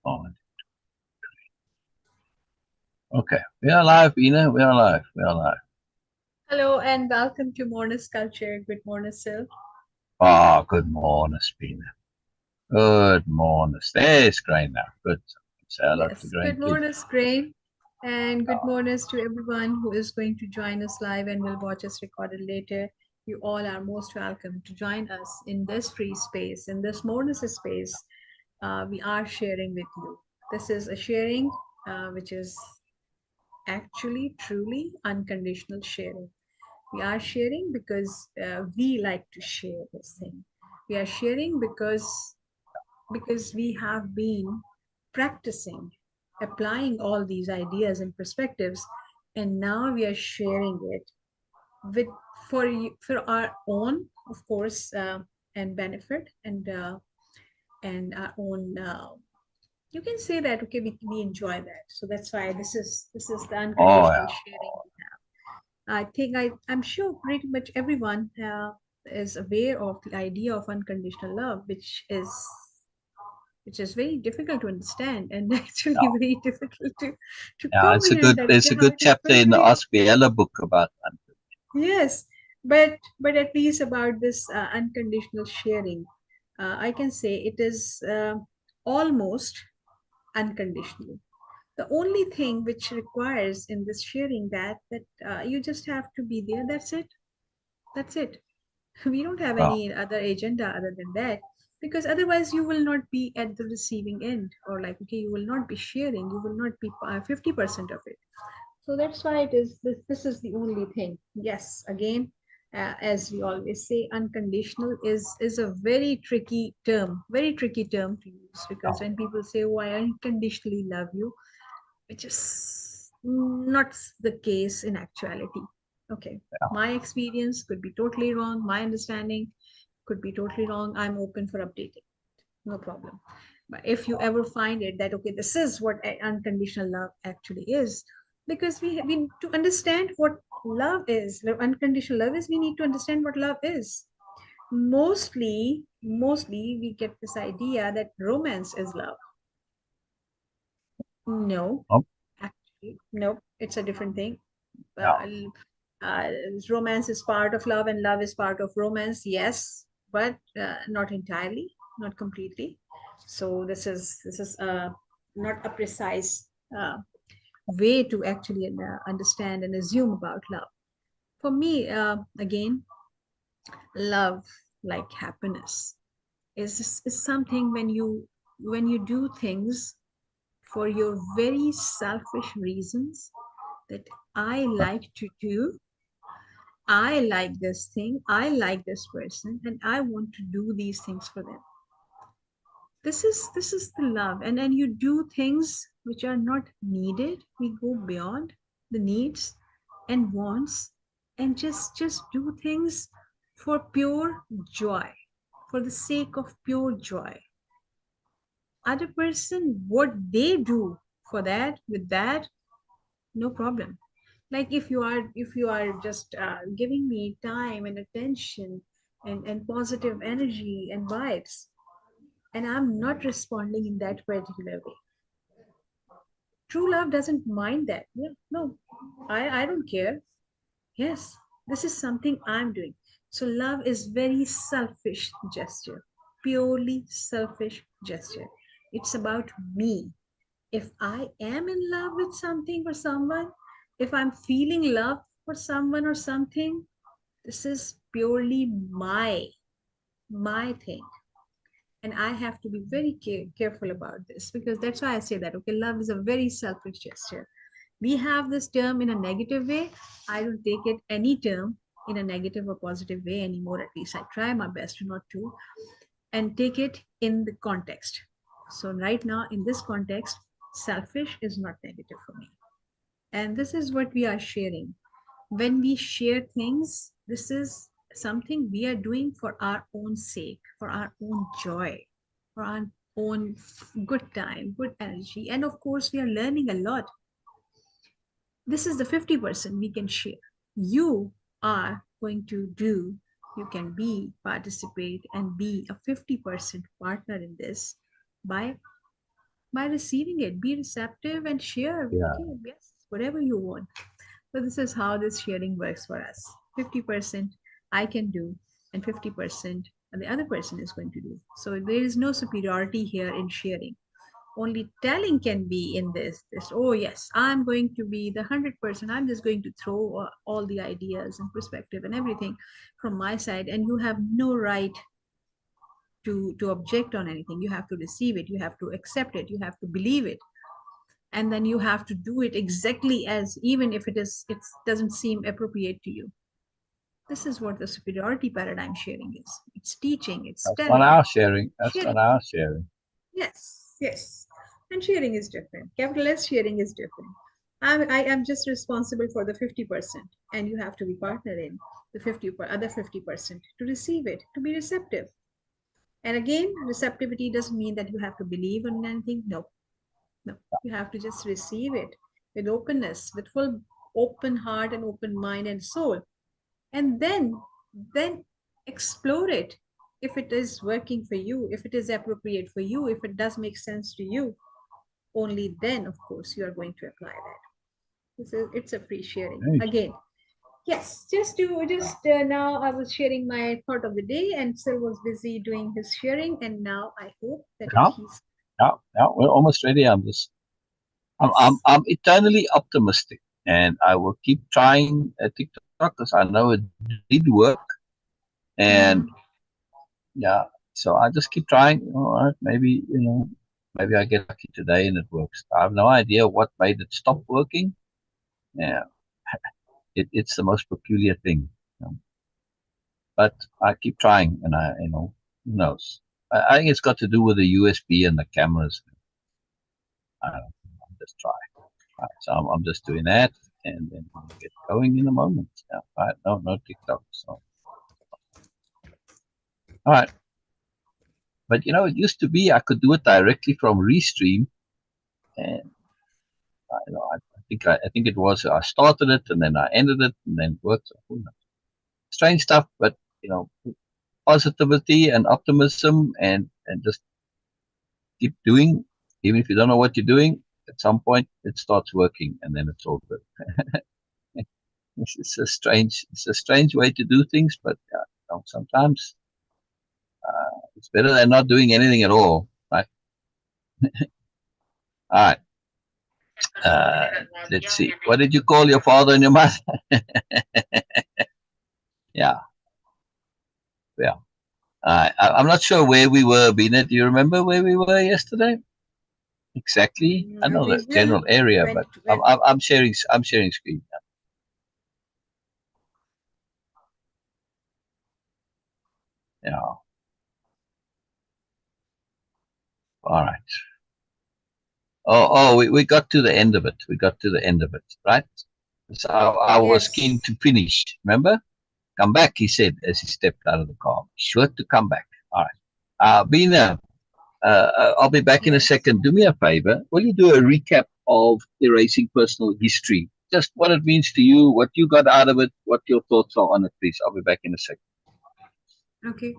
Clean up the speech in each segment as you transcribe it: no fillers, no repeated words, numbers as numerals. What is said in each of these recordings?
on. Okay, we are live, Beena. We are live. We are live. Hello and welcome to Moreness-Culture. Good morning, Syl. Ah, good morning, Beena. Good morning. It's great now. Good. Say hello to the Yes, great good kids. morning, Grain. And good mornings to everyone who is going to join us live and will watch us recorded later. You all are most welcome to join us in this free space, in this Moreness space. We are sharing with you. This is a sharing which is actually truly unconditional sharing. We are sharing because we like to share this thing. We are sharing because we have been practicing applying all these ideas and perspectives, and now we are sharing it with for our own, of course, and benefit and our own. You can say that okay, we enjoy that, so that's why this is the Oh, unconditional yeah. sharing. I think I'm sure pretty much everyone is aware of the idea of unconditional love, which is very difficult to understand and actually very difficult to Yeah, comprehend that okay it's a how good it is chapter in the possible. Ask Ella book about that. Yes, but at least about this unconditional sharing, I can say it is almost unconditional. The only thing which requires in this sharing that you just have to be there. That's it. We don't have Oh, any other agenda other than that, because otherwise you will not be at the receiving end, or like okay, you will not be sharing, you will not be 50% of it. So that's why it is this is the only thing. Yes, again, as we always say, unconditional is a very tricky term to use, because oh, when people say, oh, I unconditionally love you, which is not the case in actuality. Okay, yeah. my experience could be totally wrong, my understanding could be totally wrong. I'm open for updating, no problem. But if you ever find it that okay, this is what unconditional love actually is, because we to understand what unconditional love is, we need to understand what love is. Mostly we get this idea that romance is love. No, Oh, actually, no, it's a different thing. yeah. uh, uh, Romance is part of love and love is part of romance, yes, but not entirely, not completely. So this is not a precise way to actually understand and assume about love. For me, again, love, like happiness, is something when you do things for your very selfish reasons, that I like to do. I like this thing, I like this person, and I want to do these things for them. This is the love. And then you do things which are not needed. We go beyond the needs and wants, and just do things for pure joy, for the sake of pure joy. Other person, what they do for that, with that, no problem. Like if you are just giving me time and attention and positive energy and vibes, and I'm not responding in that particular way, true love doesn't mind that. Yeah, no, I don't care. Yes, this is something I'm doing. So love is very selfish gesture, purely selfish gesture. It's about me. If I am in love with something or someone, if I'm feeling love for someone or something, this is purely my thing. And I have to be very careful about this, because that's why I say that okay, love is a very selfish gesture. We have this term in a negative way. I don't take it any term in a negative or positive way anymore. At least I try my best not to, and take it in the context. So right now in this context, selfish is not negative for me. And this is what we are sharing. When we share things, this is something we are doing for our own sake, for our own joy, for our own good time, good energy. And of course, we are learning a lot. This is the 50% we can share. You are going to do, you can be, participate, and be a 50% partner in this by by receiving it. Be receptive and share. Yeah. Okay, yes, whatever you want. So this is how this sharing works for us. 50% I can do, and 50% the other person is going to do. So there is no superiority here in sharing. Only telling can be in this, oh yes, I'm going to be the 100%. I'm just going to throw all the ideas and perspective and everything from my side, and you have no right to object on anything. You have to receive it, you have to accept it, you have to believe it, and then you have to do it exactly as, even if it doesn't seem appropriate to you. This is what the superiority paradigm sharing is. It's teaching, it's That's not telling, our sharing. That's not sharing. our sharing. Yes, yes. And sharing is different. Capital S sharing is different. I am just responsible for the 50%, and you have to be partner in the other 50% to receive it, to be receptive. And again, receptivity doesn't mean that you have to believe in anything. No, no. You have to just receive it with openness, with full open heart and open mind and soul. And then explore it. If it is working for you, if it is appropriate for you, if it does make sense to you, only then, of course, you are going to apply that. It's a free sharing. Hey, Again, yes, just now I was sharing my thought of the day, and Syl was busy doing his sharing, and now I hope that yeah, he's yeah, yeah. We're almost ready. yes. I'm eternally optimistic, and I will keep trying at TikTok because I know it did work. And Mm-hmm. yeah, so I just keep trying. All right, maybe maybe I get lucky today and it works. I have no idea what made it stop working. Yeah, it's the most peculiar thing. You know. But I keep trying, and who knows? I think it's got to do with the USB and the cameras. I don't know, I'm just trying. Right, so I'm just doing that, and then we'll get going in a moment. Yeah, right. No TikTok. So all right, but it used to be I could do it directly from Restream, and I think it was I started it and then I ended it and then it worked. So, who knows? Strange stuff, but you know, positivity and optimism and just keep doing, even if you don't know what you're doing. At some point, it starts working, and then it's all good. It's a strange way to do things, but sometimes it's better than not doing anything at all, right? All right. Let's see. What did you call your father and your mother? Yeah, yeah. I'm not sure where we were, Beena. Do you remember where we were yesterday? Exactly. I know We the will general area, when but I'm, when I'm, I'm sharing. I'm sharing screen. Yeah. All right. We got to the end of it. We got to the end of it, right? So I was keen yes. to finish. Remember? Come back, he said as he stepped out of the car. Sure to come back. All right. Beena, I'll be back in a Yes. second. Do me a favor. Will you do a recap of erasing personal history? Just what it means to you, what you got out of it, what your thoughts are on it, please. I'll be back in a second. Okay.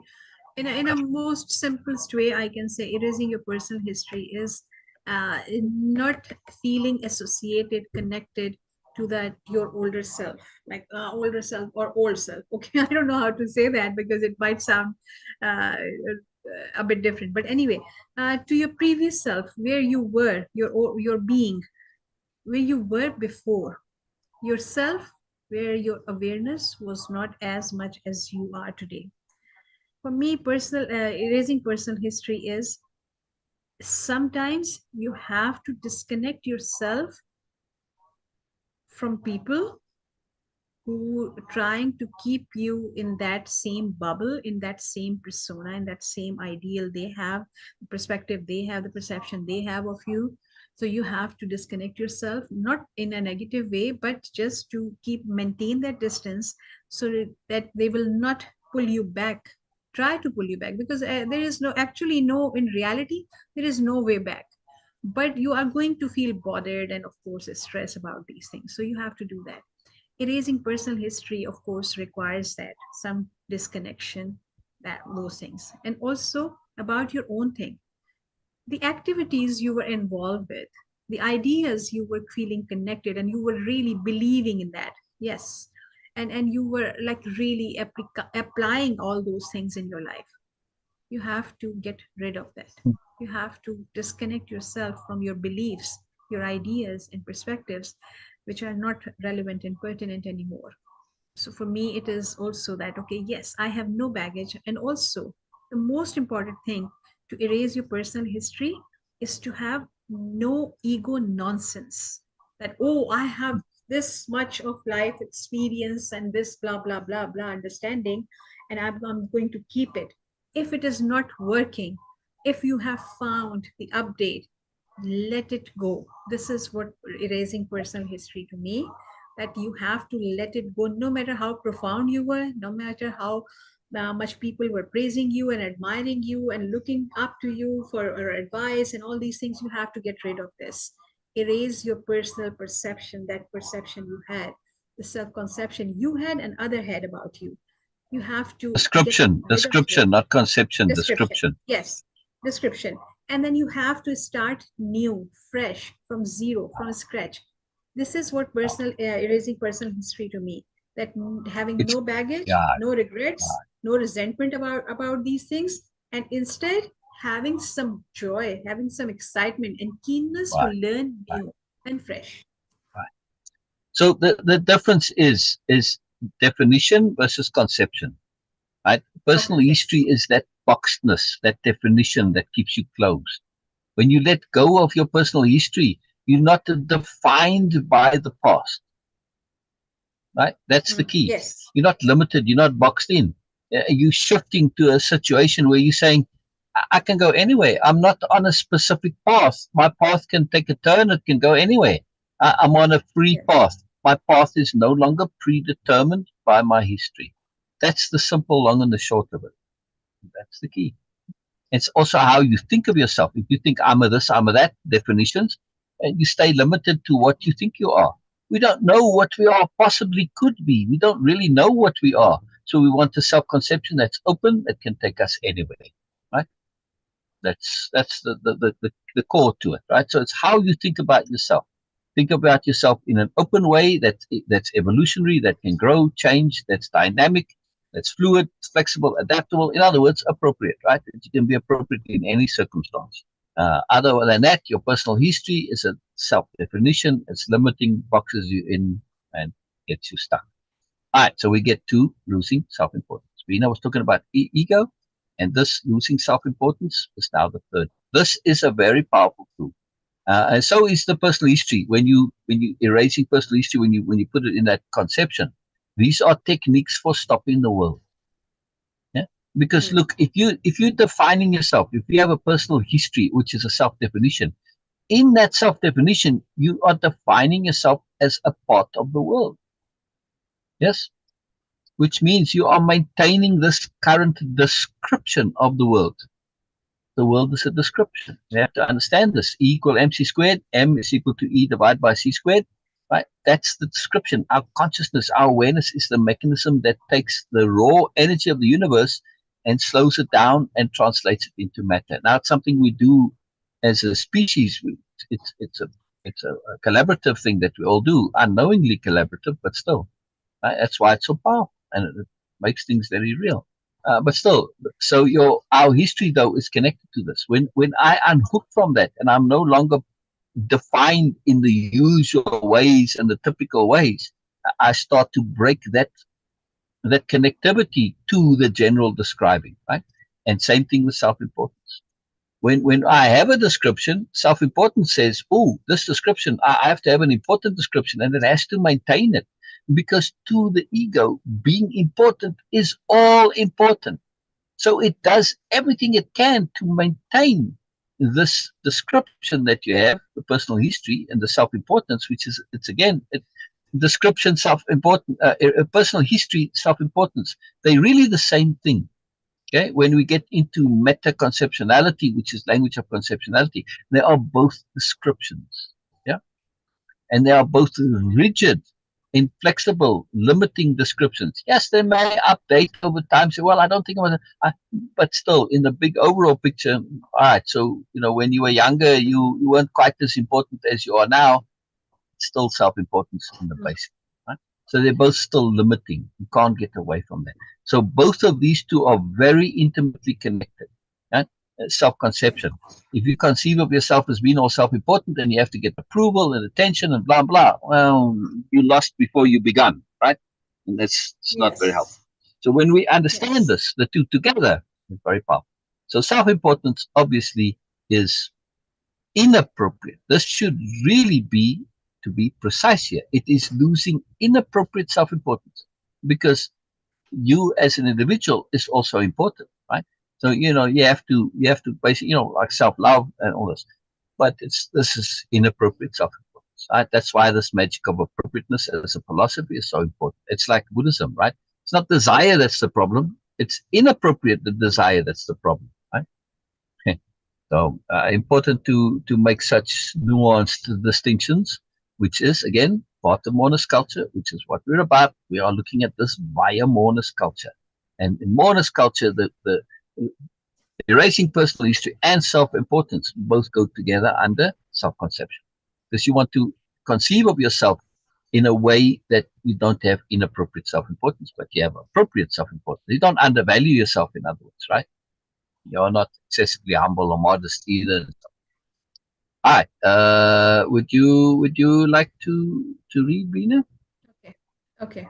In a most simplest way, I can say erasing your personal history is not feeling associated, connected to that your older self, like older self or old self. Okay, I don't know how to say that because it might sound a bit different. But anyway, to your previous self, where you were, your being, where you were before, yourself, where your awareness was not as much as you are today. For me, personal erasing personal history is sometimes you have to disconnect yourself from people who trying to keep you in that same bubble, in that same persona, in that same ideal they have, the perspective they have, the perception they have of you. So you have to disconnect yourself, not in a negative way, but just to keep maintain that distance so that they will not pull you back, try to pull you back, because there is no, actually no, in reality there is no way back, but you are going to feel bothered and of course stress about these things. So you have to do that. Erasing personal history, of course, requires that some disconnection, that those things, and also about your own thing. the activities you were involved with, the ideas you were feeling connected and you were really believing in that. Yes. And you were like really applying all those things in your life. You have to get rid of that. You have to disconnect yourself from your beliefs, your ideas and perspectives, which are not relevant and pertinent anymore. So for me, it is also that, okay, yes, I have no baggage. And also, the most important thing to erase your personal history is to have no ego nonsense. That, oh, I have this much of life experience and this blah, blah, blah, blah understanding, and I'm going to keep it. If it is not working, if you have found the update, let it go. This is what erasing personal history to me, that you have to let it go, no matter how profound you were, no matter how much people were praising you and admiring you and looking up to you for advice and all these things. You have to get rid of this. Erase your personal perception, that perception you had, the self-conception you had and other had about you. You have to get rid of it. Description, not conception, Description. description. Yes, description. And then you have to start new, fresh, from zero, from scratch. This is what personal erasing personal history to me. That having It's, no baggage, yeah, no regrets, no resentment about these things, and instead having some joy, having some excitement and keenness to right, learn right, new and fresh. right. So the difference is definition versus conception, right? Personal Okay. history is that boxedness, that definition that keeps you closed. When you let go of your personal history, you're not defined by the past, right? That's the key. Yes. You're not limited. You're not boxed in. You're shifting to a situation where you're saying, I can go anywhere. I'm not on a specific path. My path can take a turn. It can go anywhere. I'm on a free Yes. path. My path is no longer predetermined by my history. That's the simple, long, and the short of it. That's the key. It's also how you think of yourself. If you think I'm a this, I'm a that definitions, and you stay limited to what you think you are. We don't know what we are possibly could be. We don't really know what we are. So we want a self-conception that's open, that can take us anywhere. Right? That's the core to it, right? So it's how you think about yourself. Think about yourself in an open way that's evolutionary, that can grow, change, that's dynamic, that's fluid, flexible, adaptable. In other words, appropriate, right? That you can be appropriate in any circumstance. Other than that, your personal history is a self-definition. It's limiting, boxes you in, and gets you stuck. All right, so we get to losing self-importance. Beena was talking about ego, and this losing self-importance is now the third. This is a very powerful tool, and so is the personal history. When you erasing personal history, when you put it in that conception, these are techniques for stopping the world. Yeah, because Mm. look, if you're defining yourself, if you have a personal history, which is a self-definition, in that self-definition, you are defining yourself as a part of the world. Yes, which means you are maintaining this current description of the world. The world is a description. You have to understand this. E equal mc squared, m is equal to e divided by c squared, right? That's the description. Our consciousness, our awareness is the mechanism that takes the raw energy of the universe and slows it down and translates it into matter. Now, it's something we do as a species. It's a collaborative thing that we all do, unknowingly collaborative, but still. Right? That's why it's so powerful, and it makes things very real. But still, so our history though is connected to this. When I unhook from that, and I'm no longer defined in the usual ways and the typical ways, I start to break that connectivity to the general describing, right? And same thing with self-importance. When I have a description, self-importance says, oh, this description, I have to have an important description, and it has to maintain it. Because to the ego, being important is all important. So it does everything it can to maintain this description that you have, the personal history and the self-importance, which is, it's again, description, self-important, personal history, self-importance. They're really the same thing. Okay, when we get into meta-conceptuality, which is language of conceptuality, they are both descriptions. Yeah, and they are both rigid. inflexible, limiting descriptions. Yes, they may update over time. Say, well, I don't think I'm but still, in the big overall picture, all right. So, when you were younger, you weren't quite as important as you are now. It's still self-importance in the basic, right? So they're both still limiting. You can't get away from that. So both of these two are very intimately connected. Right? Self-conception. If you conceive of yourself as being all self-important and you have to get approval and attention and blah blah, well, you lost before you begun, right? And that's it's not very helpful. Yes. So when we understand Yes. this, the two together, it's very powerful. So self-importance obviously is inappropriate. This should really be, to be precise here, it is losing inappropriate self-importance, because you as an individual is also important, right? So you have to basically, like self-love and all this, but this is inappropriate self-importance, right? That's why this magic of appropriateness as a philosophy is so important. It's like Buddhism, right? It's not desire that's the problem, it's inappropriate the desire that's the problem, right? So important to make such nuanced distinctions, which is again part of Moreness-Culture, which is what we're about. We are looking at this via Moreness-Culture, and in Moreness-Culture, the erasing personal history and self-importance both go together under self-conception, because you want to conceive of yourself in a way that you don't have inappropriate self-importance, but you have appropriate self-importance. You don't undervalue yourself, in other words, right? You're not excessively humble or modest either. All right. Would you like to read, Beena? Okay. Okay.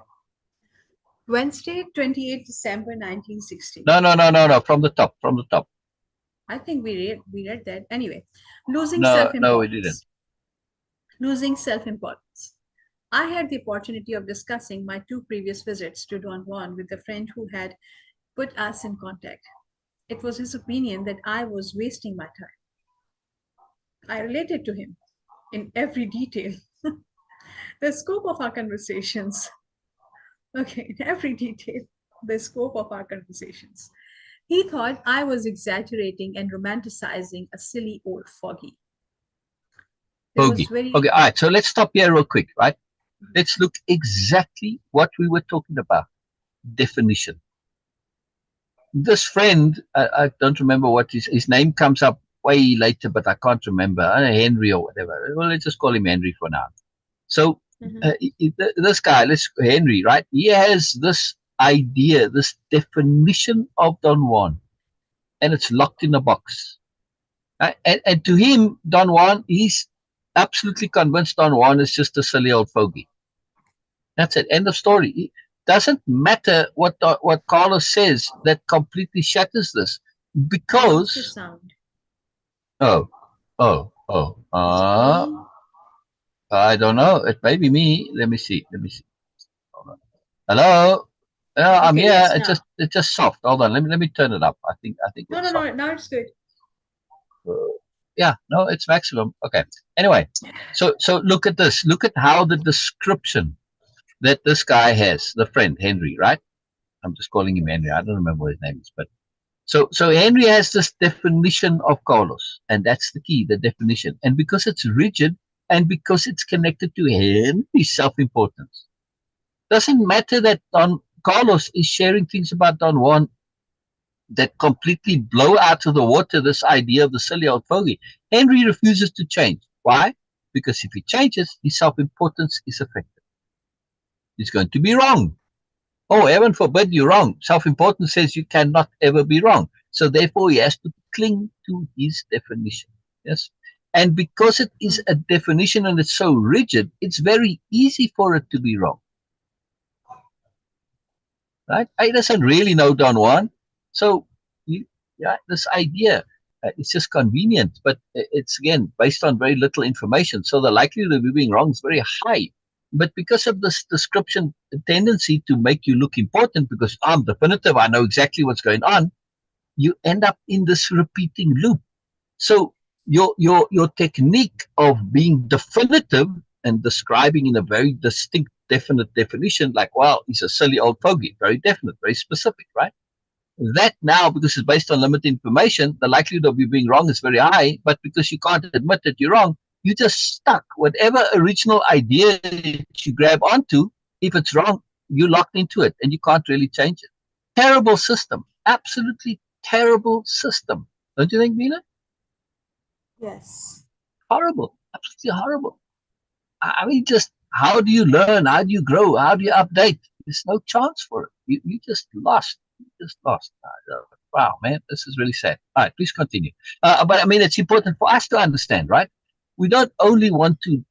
Wednesday, 28th December 1960. No. From the top. From the top. I think we read that. Anyway, losing No, we didn't. self-importance. Losing self-importance. I had the opportunity of discussing my two previous visits to Don Juan with the friend who had put us in contact. It was his opinion that I was wasting my time. I related to him in every detail. The scope of our conversations. Okay, in every detail, the scope of our conversations. He thought I was exaggerating and romanticizing a silly old fogey. There was Bogey. very Okay. All right. So let's stop here real quick, right? Let's look exactly what we were talking about. Definition. This friend, I don't remember what his name comes up way later, but I can't remember. Henry or whatever. Well, let's just call him Henry for now. So Mhm. this guy, Henry, right? He has this idea, this definition of Don Juan, and it's locked in a box. Right? And to him, Don Juan, he's absolutely convinced Don Juan is just a silly old fogey. That's it. End of story. It doesn't matter what Carlos says. That completely shatters this, I lost your because sound. oh oh oh Is it me? I don't know. It may be me. Let me see. Let me see. Hold on. Hello. I'm Okay, here. yes, now. It's just soft. Hold on. Let me turn it up. I think No, it's no, soft. no, now it's good. Uh, yeah. No, it's maximum. Okay. Anyway, so look at this. Look at how the description that this guy has, the friend Henry, right? I'm just calling him Henry. I don't remember what his name is, but so Henry has this definition of Carlos, and that's the key, the definition. And because it's rigid, and because it's connected to Henry's self-importance, doesn't matter that Don Carlos is sharing things about Don Juan that completely blow out of the water this idea of the silly old fogey. Henry refuses to change. Why? Because if he changes, his self-importance is affected. He's going to be wrong. Oh, heaven forbid you're wrong. Self-importance says you cannot ever be wrong. So therefore, he has to cling to his definition. Yes. And because it is Mm. a definition and it's so rigid, it's very easy for it to be wrong. Right? He doesn't really know Don Juan. So, yeah, this idea, it's just convenient, but it's again based on very little information. So the likelihood of you being wrong is very high. But because of this description tendency to make you look important, because I'm definitive, I know exactly what's going on, you end up in this repeating loop. So your technique of being definitive and describing in a very distinct, definite definition, like, well, he's a silly old fogey, very definite, very specific, right? That now, because it's based on limited information, the likelihood of you being wrong is very high. But because you can't admit that you're wrong, you just stuck. Whatever original idea that you grab onto, If it's wrong, you're locked into it and you can't really change it. Terrible system. Absolutely terrible system. Don't you think, Beena? Yes. Horrible. Absolutely horrible. I mean, just how do you learn? How do you grow? How do you update? There's no chance for it. You just lost. You just lost. Wow, man, this is really sad. All right, please continue. But I mean, it's important for us to understand, right? We don't only want to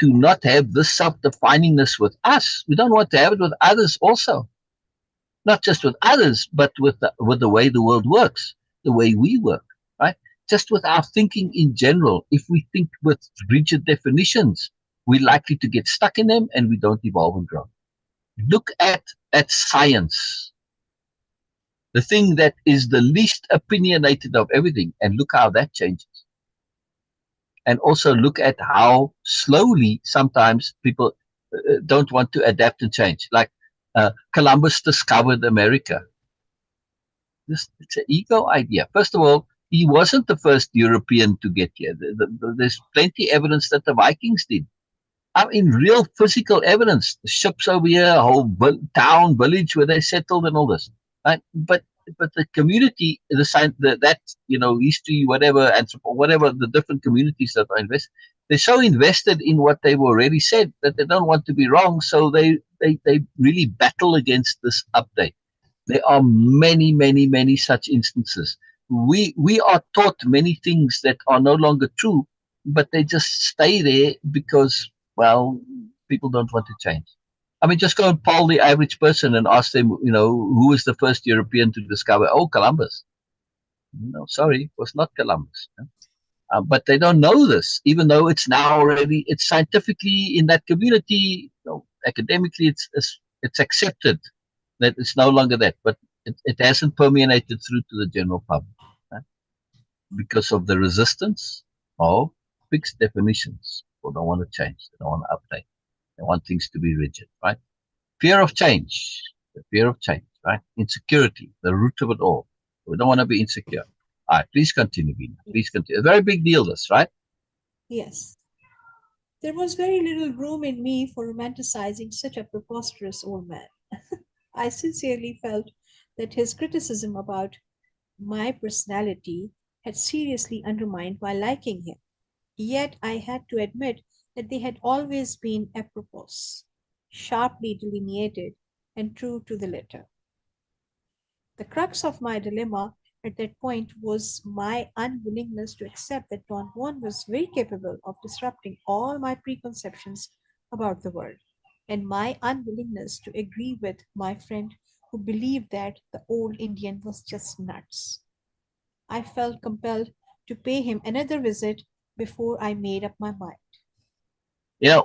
not have this self-definingness with us. We don't want to have it with others also. Not just with others, but with the way the world works, the way we work, right? Just with our thinking in general. If we think with rigid definitions, we're likely to get stuck in them and we don't evolve and grow. Look at science, the thing that is the least opinionated of everything, and look how that changes. And also look at how slowly sometimes people don't want to adapt and change. Like Columbus discovered America. It's an ego idea. First of all, he wasn't the first European to get here. There's plenty evidence that the Vikings did. I mean, real physical evidence. The ships over here, a whole town, village where they settled and all this. Right? But the community, that history, whatever, and whatever the different communities that are invested, they're so invested in what they've already said that they don't want to be wrong. So they really battle against this update. There are many, many, many such instances. We are taught many things that are no longer true, but they just stay there because, well, people don't want to change. I mean, just go and poll the average person and ask them, who was the first European to discover? Oh, Columbus. No, sorry, it was not Columbus. But they don't know this, even though it's now already, it's scientifically in that community, academically, it's accepted that it's no longer that, but it hasn't permeated through to the general public, right? Because of the resistance of fixed definitions. People don't want to change. They don't want to update. They want things to be rigid, right? Fear of change, the fear of change, right? Insecurity, the root of it all. We don't want to be insecure. All right, please continue, Beena. Please continue. A very big deal, this, right? Yes. There was very little room in me for romanticizing such a preposterous old man. I sincerely felt that his criticism about my personality had seriously undermined my liking him. Yet I had to admit that they had always been apropos, sharply delineated, and true to the letter. The crux of my dilemma at that point was my unwillingness to accept that Don Juan was very capable of disrupting all my preconceptions about the world, and my unwillingness to agree with my friend who believed that the old Indian was just nuts. I felt compelled to pay him another visit before I made up my mind.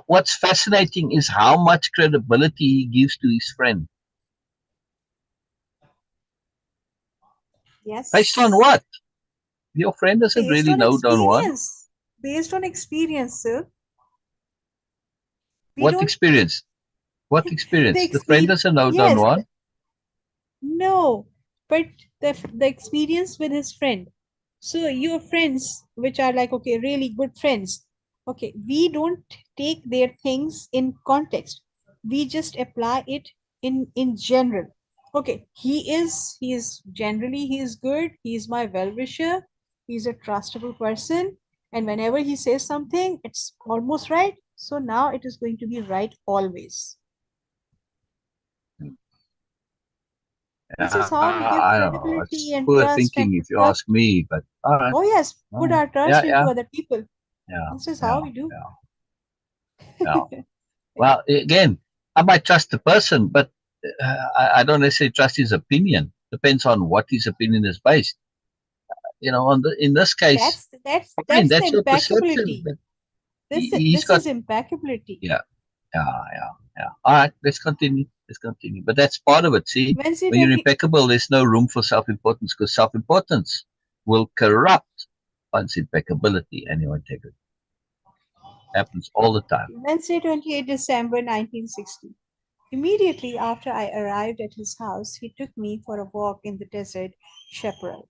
What's fascinating is how much credibility he gives to his friend. Based on Yes. what? Your friend doesn't Based really on know Don Juan. experience. Based on experience, sir. We What don't experience? What the experience? The friend experience. doesn't know Don Yes, Juan. no, but the experience with his friend. So your friends, which are like okay, really good friends. Okay, we don't take their things in context. We just apply it in general. Okay, he is generally he is good. He is my well wisher. He's a trustable person, and whenever he says something, it's almost right. So now it is going to be right always. This is how we give I don't know. credibility It's and poor trust and thinking put if you trust. ask me, but all right. Oh, yes, All put right. our trust Yeah, into yeah, other people. yeah, This is how yeah, we do. yeah, yeah. Well, again, I might trust the person, but I don't necessarily trust his opinion. Depends on what his opinion is based. In this case, fine, That's the that's your perception. impeccability. But he's This got, is impeccability. yeah, yeah, yeah, yeah. All right, let's continue. Let's continue. But that's part of it. See, Wednesday when you're 20, impeccable, there's no room for self-importance because self-importance will corrupt one's impeccability and your integrity. Happens all the time. Wednesday 28 December 1960. Immediately after I arrived at his house, he took me for a walk in the desert chaparral.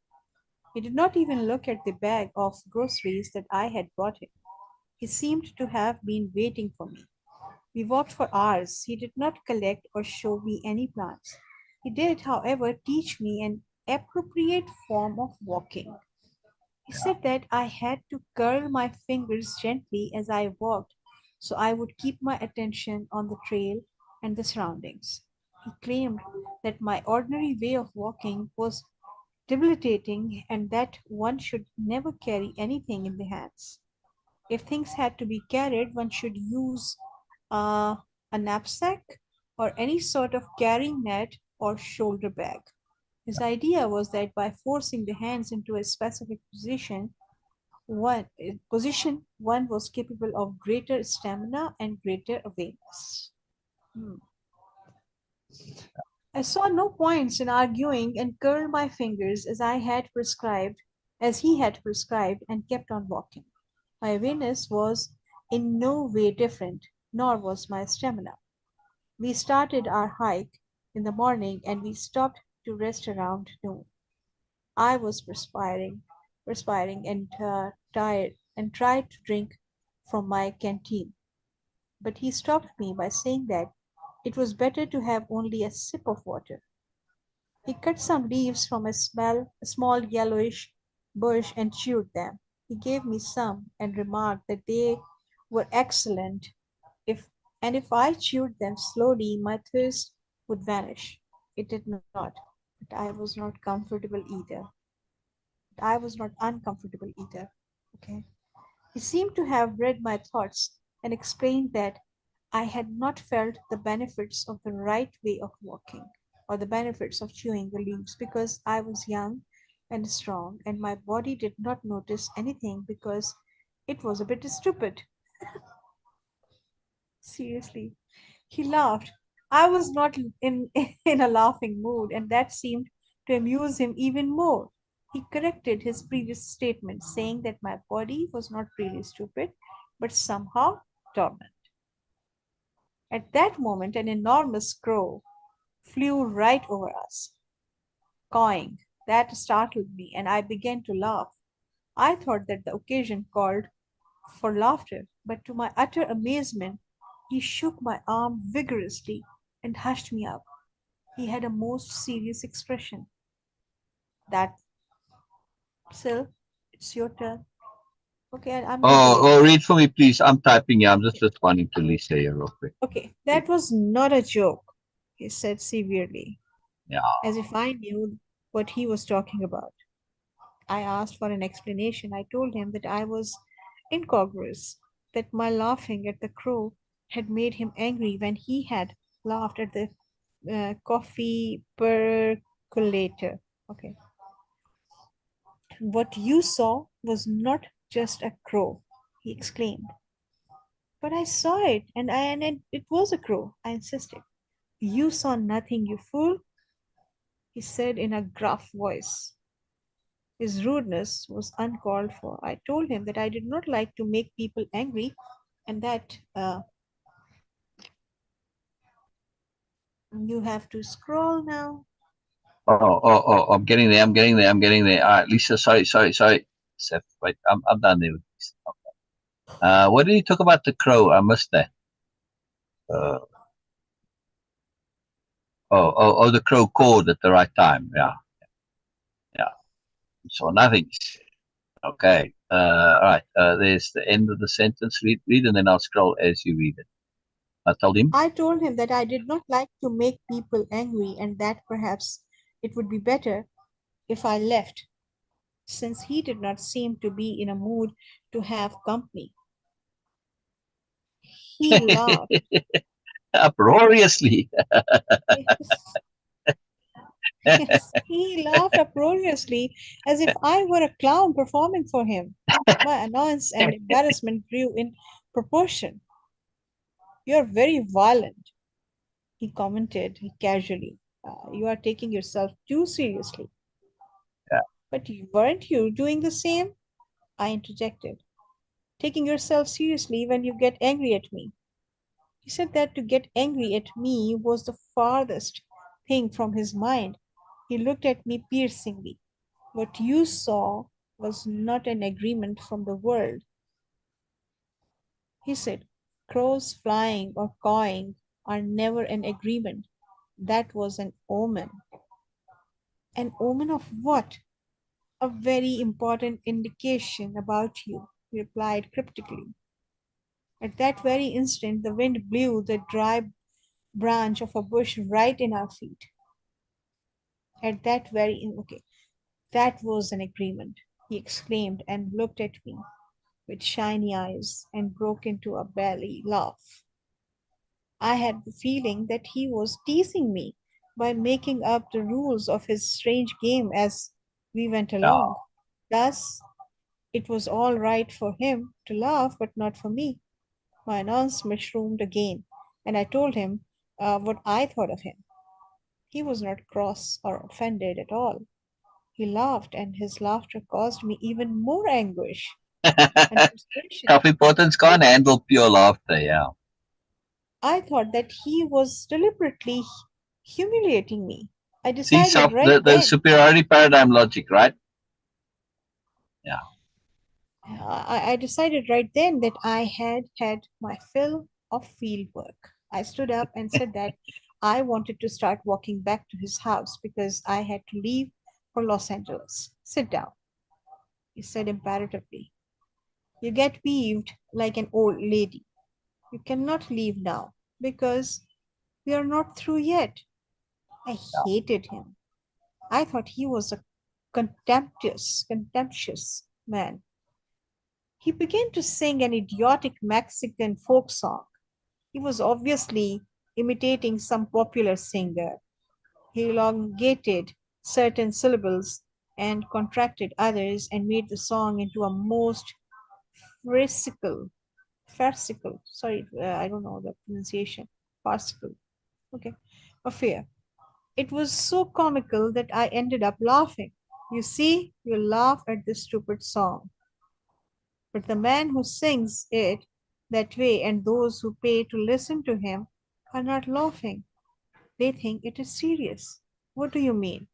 He did not even look at the bag of groceries that I had brought him. He seemed to have been waiting for me. We walked for hours. He did not collect or show me any plants. He did, however, teach me an appropriate form of walking. He said that I had to curl my fingers gently as I walked so I would keep my attention on the trail and the surroundings. He claimed that my ordinary way of walking was debilitating and that one should never carry anything in the hands. If things had to be carried, one should use uh, a knapsack or any sort of carrying net or shoulder bag. His idea was that by forcing the hands into a specific one was capable of greater stamina and greater awareness. Hmm. I saw no points in arguing and curled my fingers as he had prescribed, and kept on walking. My awareness was in no way different, nor was my stamina. We started our hike in the morning and we stopped to rest around noon. I was perspiring and tired, and tried to drink from my canteen. But he stopped me by saying that it was better to have only a sip of water. He cut some leaves from a small yellowish bush and chewed them. He gave me some and remarked that they were excellent if and if I chewed them slowly my thirst would vanish. It did not, but I was not comfortable either. I was not uncomfortable either. Okay. He seemed to have read my thoughts and explained that I had not felt the benefits of the right way of walking or the benefits of chewing the leaves because I was young and strong and my body did not notice anything because it was a bit stupid. Seriously. He laughed. I was not in, in a laughing mood, and that seemed to amuse him even more. He corrected his previous statement, saying that my body was not really stupid, but somehow dormant. At that moment, an enormous crow flew right over us, cawing. That startled me, and I began to laugh. I thought that the occasion called for laughter, but to my utter amazement, he shook my arm vigorously and hushed me up. He had a most serious expression. That, Sil, it's your turn. Okay, I'm going to Oh, read. oh, read for me, please. I'm typing here. I'm just Okay, responding to Lisa here real quick. okay, that was not a joke, he said severely, Yeah. as if I knew what he was talking about. I asked for an explanation. I told him that I was incongruous, that my laughing at the crow had made him angry when he had laughed at the coffee percolator. Okay. What you saw was not just a crow, he exclaimed. But I saw it, and it was a crow, I insisted. You saw nothing, you fool, he said in a gruff voice. His rudeness was uncalled for. I told him that I did not like to make people angry and that you have to scroll now. I'm getting there. I'm getting there. I'm getting there. All right, Lisa. Sorry. Seth, wait, I'm done there with this. What did you talk about the crow? I missed that. Uh, the crow called at the right time. Yeah. So nothing. Okay. All right. There's the end of the sentence. Read, and then I'll scroll as you read it. I told him. I told him that I did not like to make people angry and that perhaps it would be better if I left, since he did not seem to be in a mood to have company. He laughed. Uproariously. Yes, yes, he laughed uproariously as if I were a clown performing for him. My annoyance and embarrassment grew in proportion. You're very violent, he commented casually. You are taking yourself too seriously. Yeah. But weren't you doing the same? I interjected. Taking yourself seriously when you get angry at me. He said that to get angry at me was the farthest thing from his mind. He looked at me piercingly. What you saw was not an agreement from the world, he said. Crows flying or cawing are never an agreement. That was an omen. An omen of what? A very important indication about you, he replied cryptically. At that very instant, the wind blew the dry branch of a bush right in our feet. At that very okay, that was an agreement, he exclaimed and looked at me with shiny eyes and broke into a belly laugh. I had the feeling that he was teasing me by making up the rules of his strange game as we went Yeah. along. Thus, it was all right for him to laugh, but not for me. My annoyance mushroomed again, and I told him what I thought of him. He was not cross or offended at all. He laughed, and his laughter caused me even more anguish and frustration. Self-importance can't handle pure laughter. Yeah. I thought that he was deliberately humiliating me. I See, decided right the then, superiority paradigm logic, right? Yeah. I decided right then that I had had my fill of field work. I stood up and said that I wanted to start walking back to his house because I had to leave for Los Angeles. Sit down, he said imperatively. You get peeved like an old lady. You cannot leave now because we are not through yet. I Yeah. hated him. I thought he was a contemptuous man. He began to sing an idiotic Mexican folk song. He was obviously imitating some popular singer. He elongated certain syllables and contracted others and made the song into a most farcical, sorry, I don't know the pronunciation, farcical, okay, affair. It was so comical that I ended up laughing. You see, you laugh at this stupid song, but the man who sings it that way and those who pay to listen to him are not laughing. They think it is serious. What do you mean?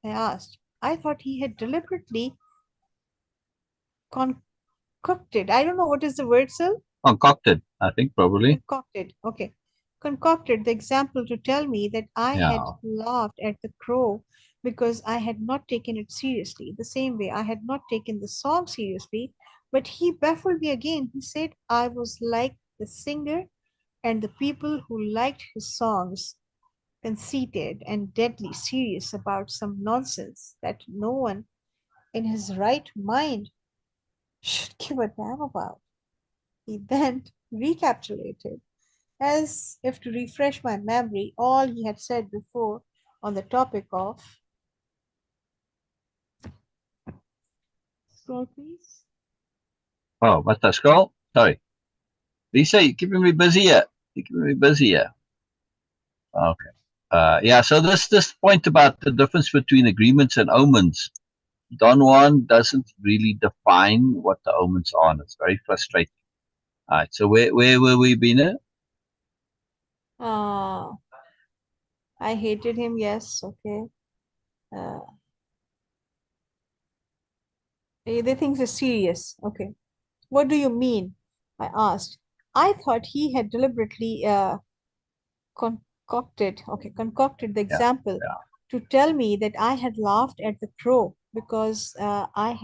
I asked. I thought he had deliberately concocted. I don't know what is the word, Sil? Concocted, I think, probably. Concocted. Okay. Concocted the example to tell me that I had Yeah. laughed at the crow because I had not taken it seriously, the same way I had not taken the song seriously. But he baffled me again. He said I was like the singer and the people who liked his songs, conceited and deadly serious about some nonsense that no one in his right mind should give a damn about. He then recapitulated, as if to refresh my memory, all he had said before on the topic of. Scroll, please. Oh, what's that scroll? Sorry. Lisa, you're keeping me busy here. You're keeping me busy here. Okay. Yeah, so this point about the difference between agreements and omens, Don Juan doesn't really define what the omens are, and it's very frustrating. All right, so where were we, Beena? Uh, I hated him, yes, okay. Uh, they think it's serious, okay. What do you mean? I asked. I thought he had deliberately concocted the Yeah, example yeah. to tell me that I had laughed at the crow because I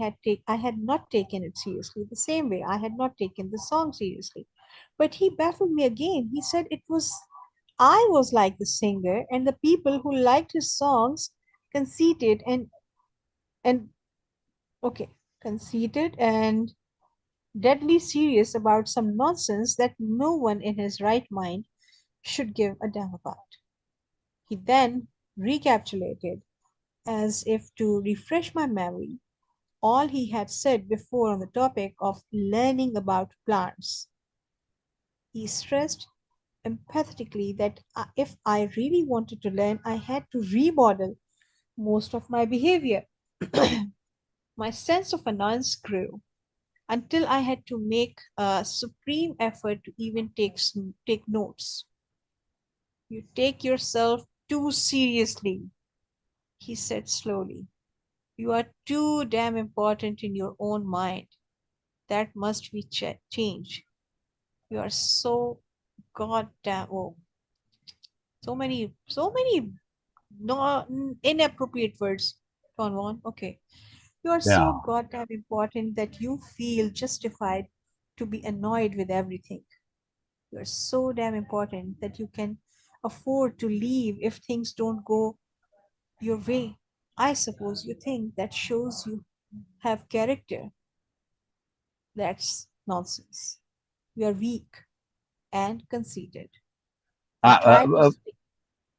had not taken it seriously, the same way I had not taken the song seriously. But he baffled me again. He said it was I was like the singer, and the people who liked his songs conceited and okay, conceited and deadly serious about some nonsense that no one in his right mind should give a damn about. He then recapitulated, as if to refresh my memory, all he had said before on the topic of learning about plants. He stressed empathetically that if I really wanted to learn, I had to remodel most of my behavior. My sense of annoyance grew until I had to make a supreme effort to even take notes. You take yourself too seriously, he said slowly. You are too damn important in your own mind. That must be changed. You are so goddamn. Oh, so many no inappropriate words. Don Juan. Okay. You are so Yeah. goddamn important that you feel justified to be annoyed with everything. You are so damn important that you can afford to leave if things don't go your way. I suppose you think that shows you have character. That's nonsense. You are weak and conceited. Uh, You uh, try to uh, stay.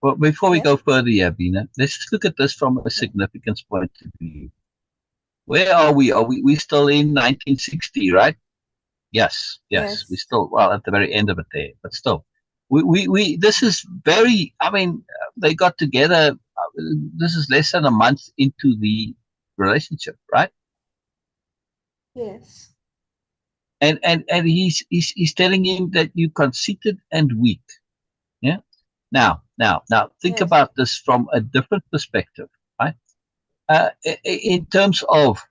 well, before we Yes? go further, Yabina, let's just look at this from a Yeah. significance point of view. Where are we? We still in 1960, right? Yes, yes. We're Yes. still, well, at the very end of it there, but still. This is very, I mean, they got together, this is less than a month into the relationship, right? Yes. And he's telling him that you conceited and weak. Yeah. Now, think Yes. about this from a different perspective, right? In terms of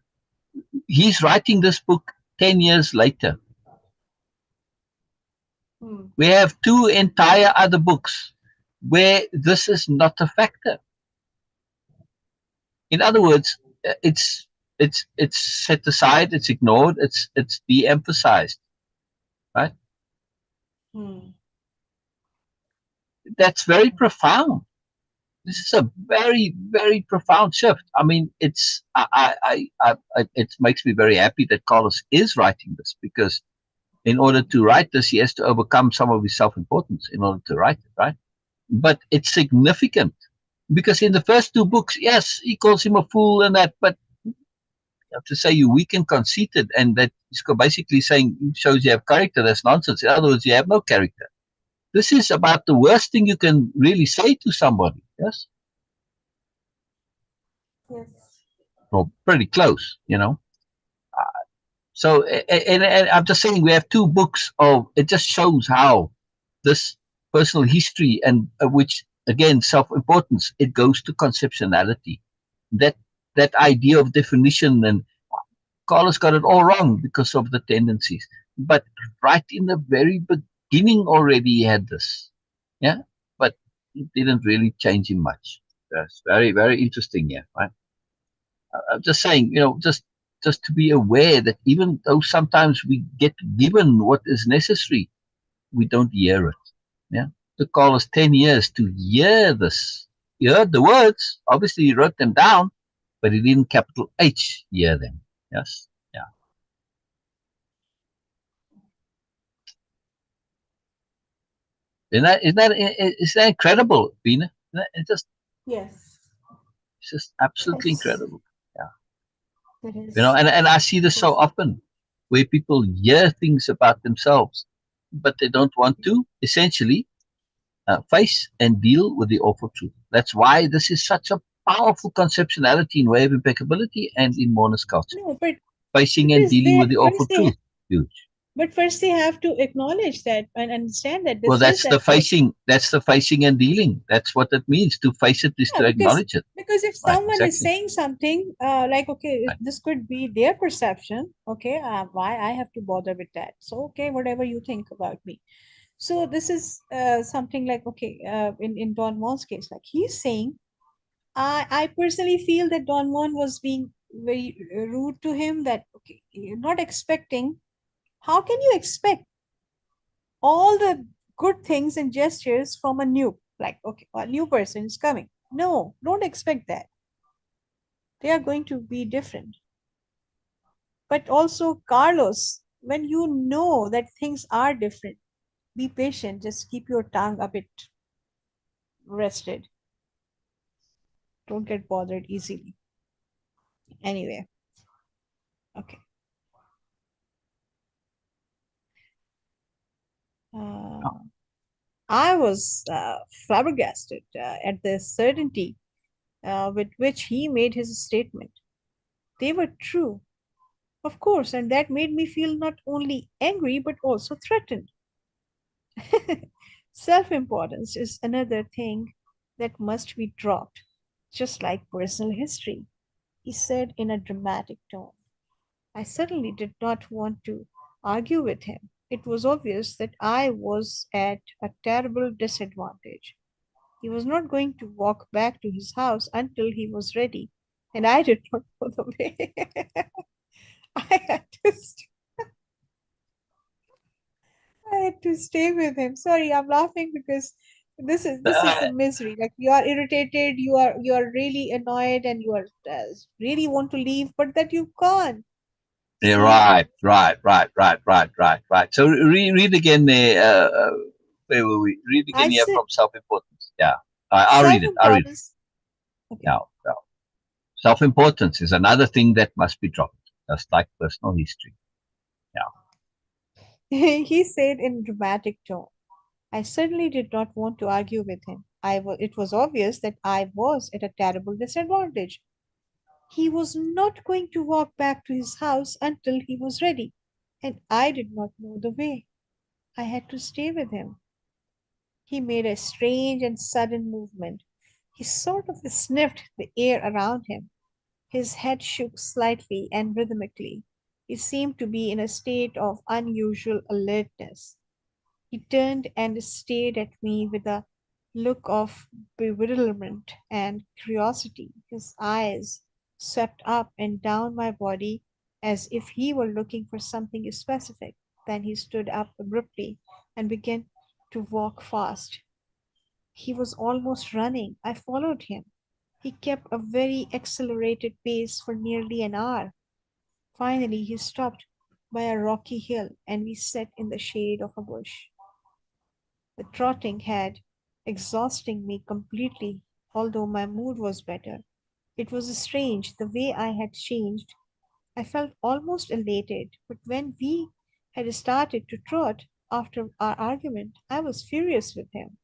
he's writing this book 10 years later. Hmm. We have two entire other books where this is not a factor. In other words, it's set aside, it's ignored, it's de-emphasized, right? Hmm. That's very profound. This is a very profound shift. I mean, it makes me very happy that Carlos is writing this because in order to write this, he has to overcome some of his self-importance in order to write it, right? But it's significant because in the first two books, yes, he calls him a fool and that, but to say you weak and conceited and that he's basically saying shows you have character, that's nonsense. In other words, you have no character. This is about the worst thing you can really say to somebody, yes? Yes. Or pretty close, you know. So, and I'm just saying, we have two books of it. Just shows how this personal history and which again self-importance it goes to conceptuality. That that idea of definition and Carlos got it all wrong because of the tendencies. But right in the very beginning already he had this, yeah. But it didn't really change him much. That's very interesting, yeah. Right. I'm just saying, just to be aware that even though sometimes we get given what is necessary, we don't hear it. Yeah. It took Carlos 10 years to hear this. He heard the words, obviously he wrote them down, but he didn't capital H hear them. Yes. Yeah. Isn't that incredible, Beena? Yes. It's just absolutely Yes. incredible. Yeah. It You know, is. and I see this It so is. often where people hear things about themselves, but they don't want to essentially face and deal with the awful truth. That's why this is such a powerful conceptuality in Way-Of-Impeccability and in Moreness-Culture. No, but Facing and because dealing they with the awful first they truth. Huge. but first they have to acknowledge that and understand that Well, this is that way. that's the facing and dealing. That's what it means. To face it is Yeah, to acknowledge it. because if Right, someone is exactly. saying something like, okay, Right. this could be their perception. Okay, why I have to bother with that? So okay, whatever you think about me. So this is something like, okay, in Don Juan's case, like he's saying, I personally feel that Don Juan was being very rude to him. That okay, you're not expecting. How can you expect all the good things and gestures from a new, like, okay, a new person is coming? No, don't expect that. They are going to be different. But also, Carlos, when you know that things are different, be patient. Just keep your tongue a bit rested. Don't get bothered easily. Anyway, okay. Oh, Uh, I was flabbergasted at the certainty with which he made his statement. They were true, of course, and that made me feel not only angry but also threatened. Self importance is another thing that must be dropped, just like personal history, he said in a dramatic tone. I suddenly did not want to argue with him. It was obvious that I was at a terrible disadvantage. He was not going to walk back to his house until he was ready, and I did not know the way. I had to I had to stay with him. Sorry, I'm laughing because this is the Uh, misery. Like you are irritated, you are really annoyed, and you are really want to leave, but that you can't. yeah, See, right. So read again there. Where were we? Read I again here said from self-importance. Yeah, I'll read it. I'll read it. self-importance. Okay. Now, self-importance is another thing that must be dropped, just like personal history. Yeah, He said in dramatic tone. I certainly did not want to argue with him. It was obvious that I was at a terrible disadvantage. He was not going to walk back to his house until he was ready, and I did not know the way. I had to stay with him. He made a strange and sudden movement. He sort of sniffed the air around him. His head shook slightly and rhythmically. He seemed to be in a state of unusual alertness. He turned and stared at me with a look of bewilderment and curiosity. His eyes swept up and down my body as if he were looking for something specific. Then he stood up abruptly and began to walk fast. He was almost running. I followed him. He kept a very accelerated pace for nearly an hour. Finally, he stopped by a rocky hill and we sat in the shade of a bush. The trotting had exhausting me completely, although my mood was better. It was strange the way I had changed. I felt almost elated, but when we had started to trot after our argument, I was furious with him.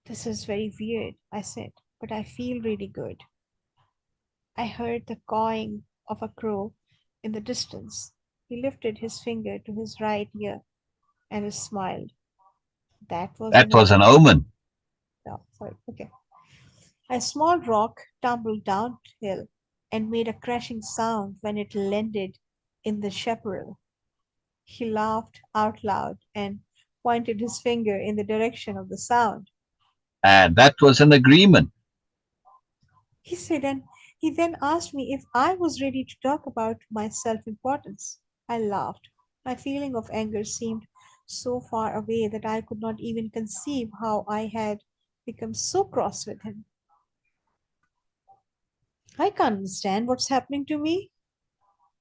This is very weird, I said, but I feel really good. I heard the cawing of a crow in the distance. He lifted his finger to his right ear and smiled. That was that an was an omen. omen. No, sorry. Okay. A small rock tumbled downhill and made a crashing sound when it landed in the chaparral. He laughed out loud and pointed his finger in the direction of the sound. And that was an agreement. He said, and he then asked me if I was ready to talk about my self importance. I laughed. My feeling of anger seemed so far away that I could not even conceive how I had become so cross with him. I can't understand what's happening to me.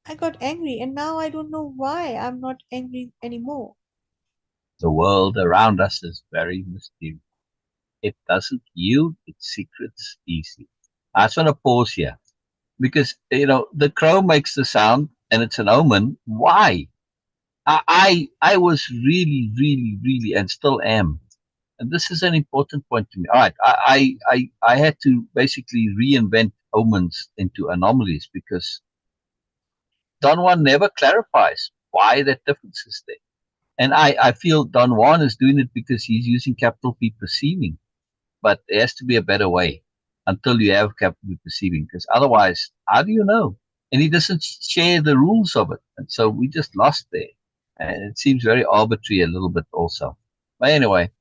I got angry and now I don't know why I'm not angry anymore. The world around us is very mysterious. It doesn't yield its secrets easily. I just want to pause here because the crow makes the sound and it's an omen. Why? I was really and still am. And this is an important point to me. All right, I had to basically reinvent omens into anomalies because Don Juan never clarifies why that difference is there. And I feel Don Juan is doing it because he's using capital P perceiving, but there has to be a better way until you have capital P perceiving, because otherwise, how do you know? And he doesn't share the rules of it. And so we just lost there. And it seems very arbitrary a little bit also. But anyway,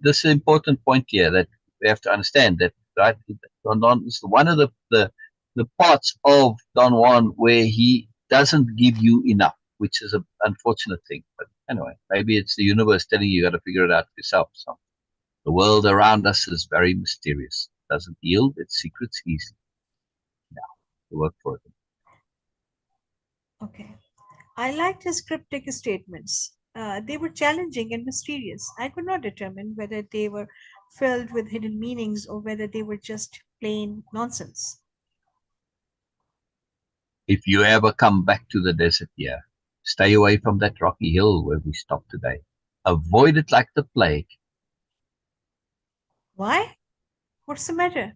this is an important point here that we have to understand that, right? Don is one of the parts of Don Juan where he doesn't give you enough, which is an unfortunate thing. But anyway, maybe it's the universe telling you got to figure it out yourself. So the world around us is very mysterious. It doesn't yield its secrets easily. Now, to work for it. Okay. I liked his cryptic statements. They were challenging and mysterious. I could not determine whether they were filled with hidden meanings or whether they were just plain nonsense. If you ever come back to the desert here, stay away from that rocky hill where we stopped today. Avoid it like the plague. Why? What's the matter?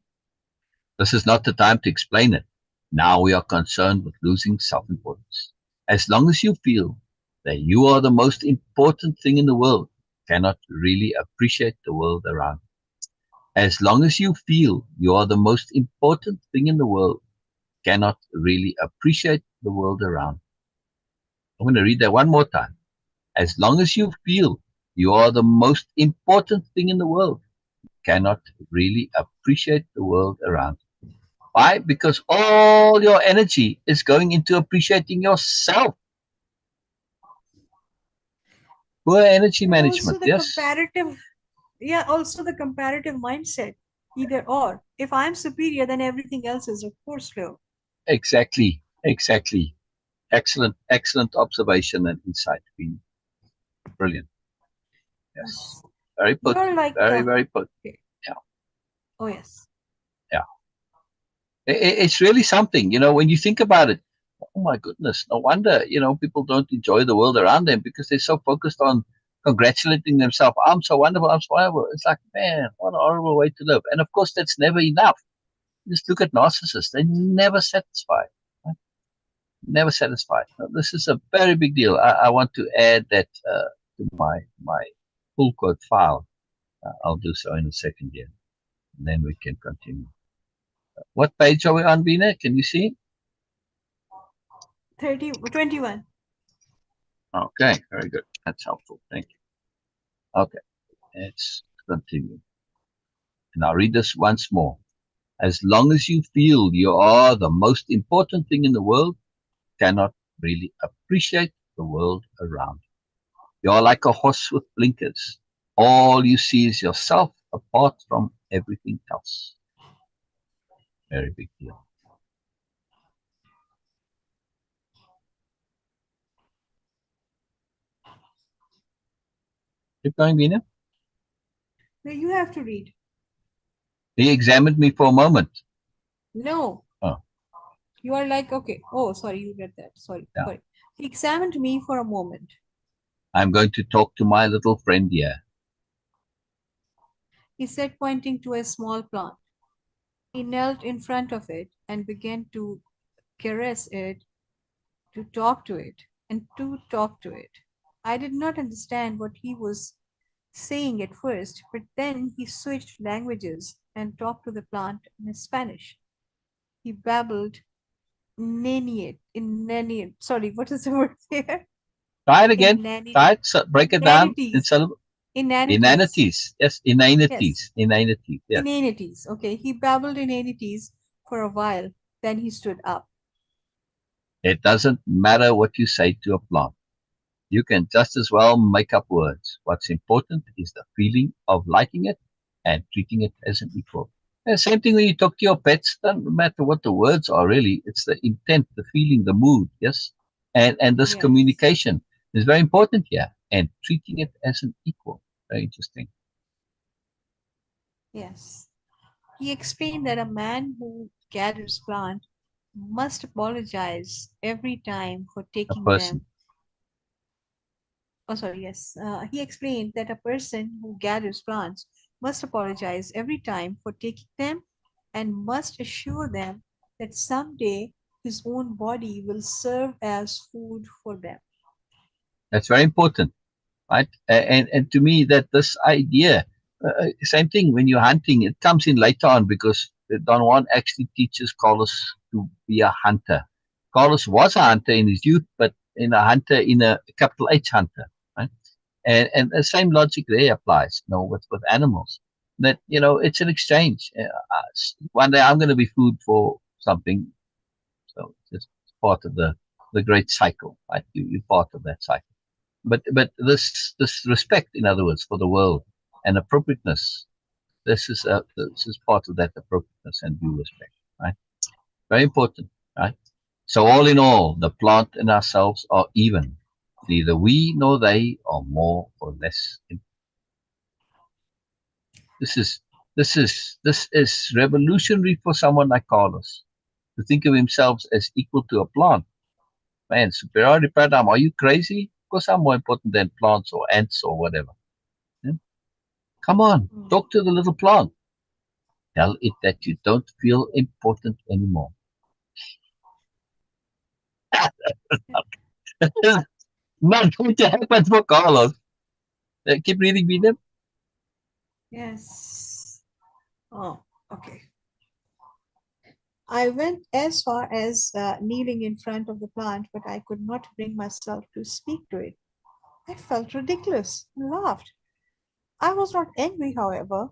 This is not the time to explain it. Now we are concerned with losing self-importance. As long as you feel that you are the most important thing in the world, you cannot really appreciate the world around you. As long as you feel you are the most important thing in the world, you cannot really appreciate the world around you. I'm going to read that one more time. As long as you feel you are the most important thing in the world, you cannot really appreciate the world around you. Why? Because all your energy is going into appreciating yourself. Poor energy And also management, the yes? comparative, yeah, also the comparative mindset, either or. If I'm superior, then everything else is, of course, low. Exactly, exactly. Excellent, excellent observation and insight. Been brilliant. Yes. Yes. Very put. You're like, Very, very put. okay. Yeah, Oh, yes. yeah. It's really something, when you think about it. Oh my goodness, no wonder, people don't enjoy the world around them because they're so focused on congratulating themselves. I'm so wonderful, I'm so wonderful. It's like, man, what a horrible way to live. And of course, that's never enough. Just look at narcissists. They're never satisfied. Right? Never satisfied. Now, this is a very big deal. I want to add that to my full quote file. I'll do so in a second here. And then we can continue. What page are we on, Beena? Can you see? 21. Okay, very good. That's helpful. Thank you. Okay, let's continue. And I'll read this once more. As long as you feel you are the most important thing in the world, you cannot really appreciate the world around you. You're like a horse with blinkers. All you see is yourself apart from everything else. Very big deal. Keep going, Beena. No, you have to read. He examined me for a moment. No, Oh, you are like, okay. Oh, sorry, you read that. Sorry, yeah. sorry. He examined me for a moment. I'm going to talk to my little friend here. He said, pointing to a small plant. He knelt in front of it and began to caress it, to talk to it, and to talk to it. I did not understand what he was saying at first, but then he switched languages and talked to the plant in Spanish. He babbled sorry, what is the word there? Try it again. Inanity, Try it. So break it down in inanities, syllable. inanities. Inanities. Yes, Yes, inanities. Inanities. Yes. inanities. Okay, he babbled inanities for a while. Then he stood up. It doesn't matter what you say to a plant. You can just as well make up words. What's important is the feeling of liking it and treating it as an equal. And same thing when you talk to your pets, doesn't matter what the words are really, it's the intent, the feeling, the mood, yes? And this Yes, communication is very important here. And treating it as an equal. Very interesting. yes. He explained that a man who gathers plants must apologize every time for A taking person. them. Oh, sorry, yes. He explained that a person who gathers plants must apologize every time for taking them and must assure them that someday his own body will serve as food for them. That's very important, right? And to me, that this idea, same thing when you're hunting, it comes in later on because Don Juan actually teaches Carlos to be a hunter. Carlos was a hunter in his youth, but in a hunter in a capital H hunter, right? And the same logic there applies, with animals. That it's an exchange. One day I'm going to be food for something, so it's part of the great cycle, right? You're part of that cycle. But this respect, in other words, for the world and appropriateness, this is part of that appropriateness and due respect, right? Very important, right? So all in all, the plant and ourselves are even. Neither we nor they are more or less. This is this is revolutionary for someone like Carlos to think of himself as equal to a plant. Man, superiority paradigm. Are you crazy? Of course, I'm more important than plants or ants or whatever. Yeah? Come on, Mm. talk to the little plant. Tell it that you don't feel important anymore. Not going to happen for Carlos. Keep reading, Beena. Yes. Oh, okay. I went as far as kneeling in front of the plant, but I could not bring myself to speak to it. I felt ridiculous and laughed. I was not angry, however.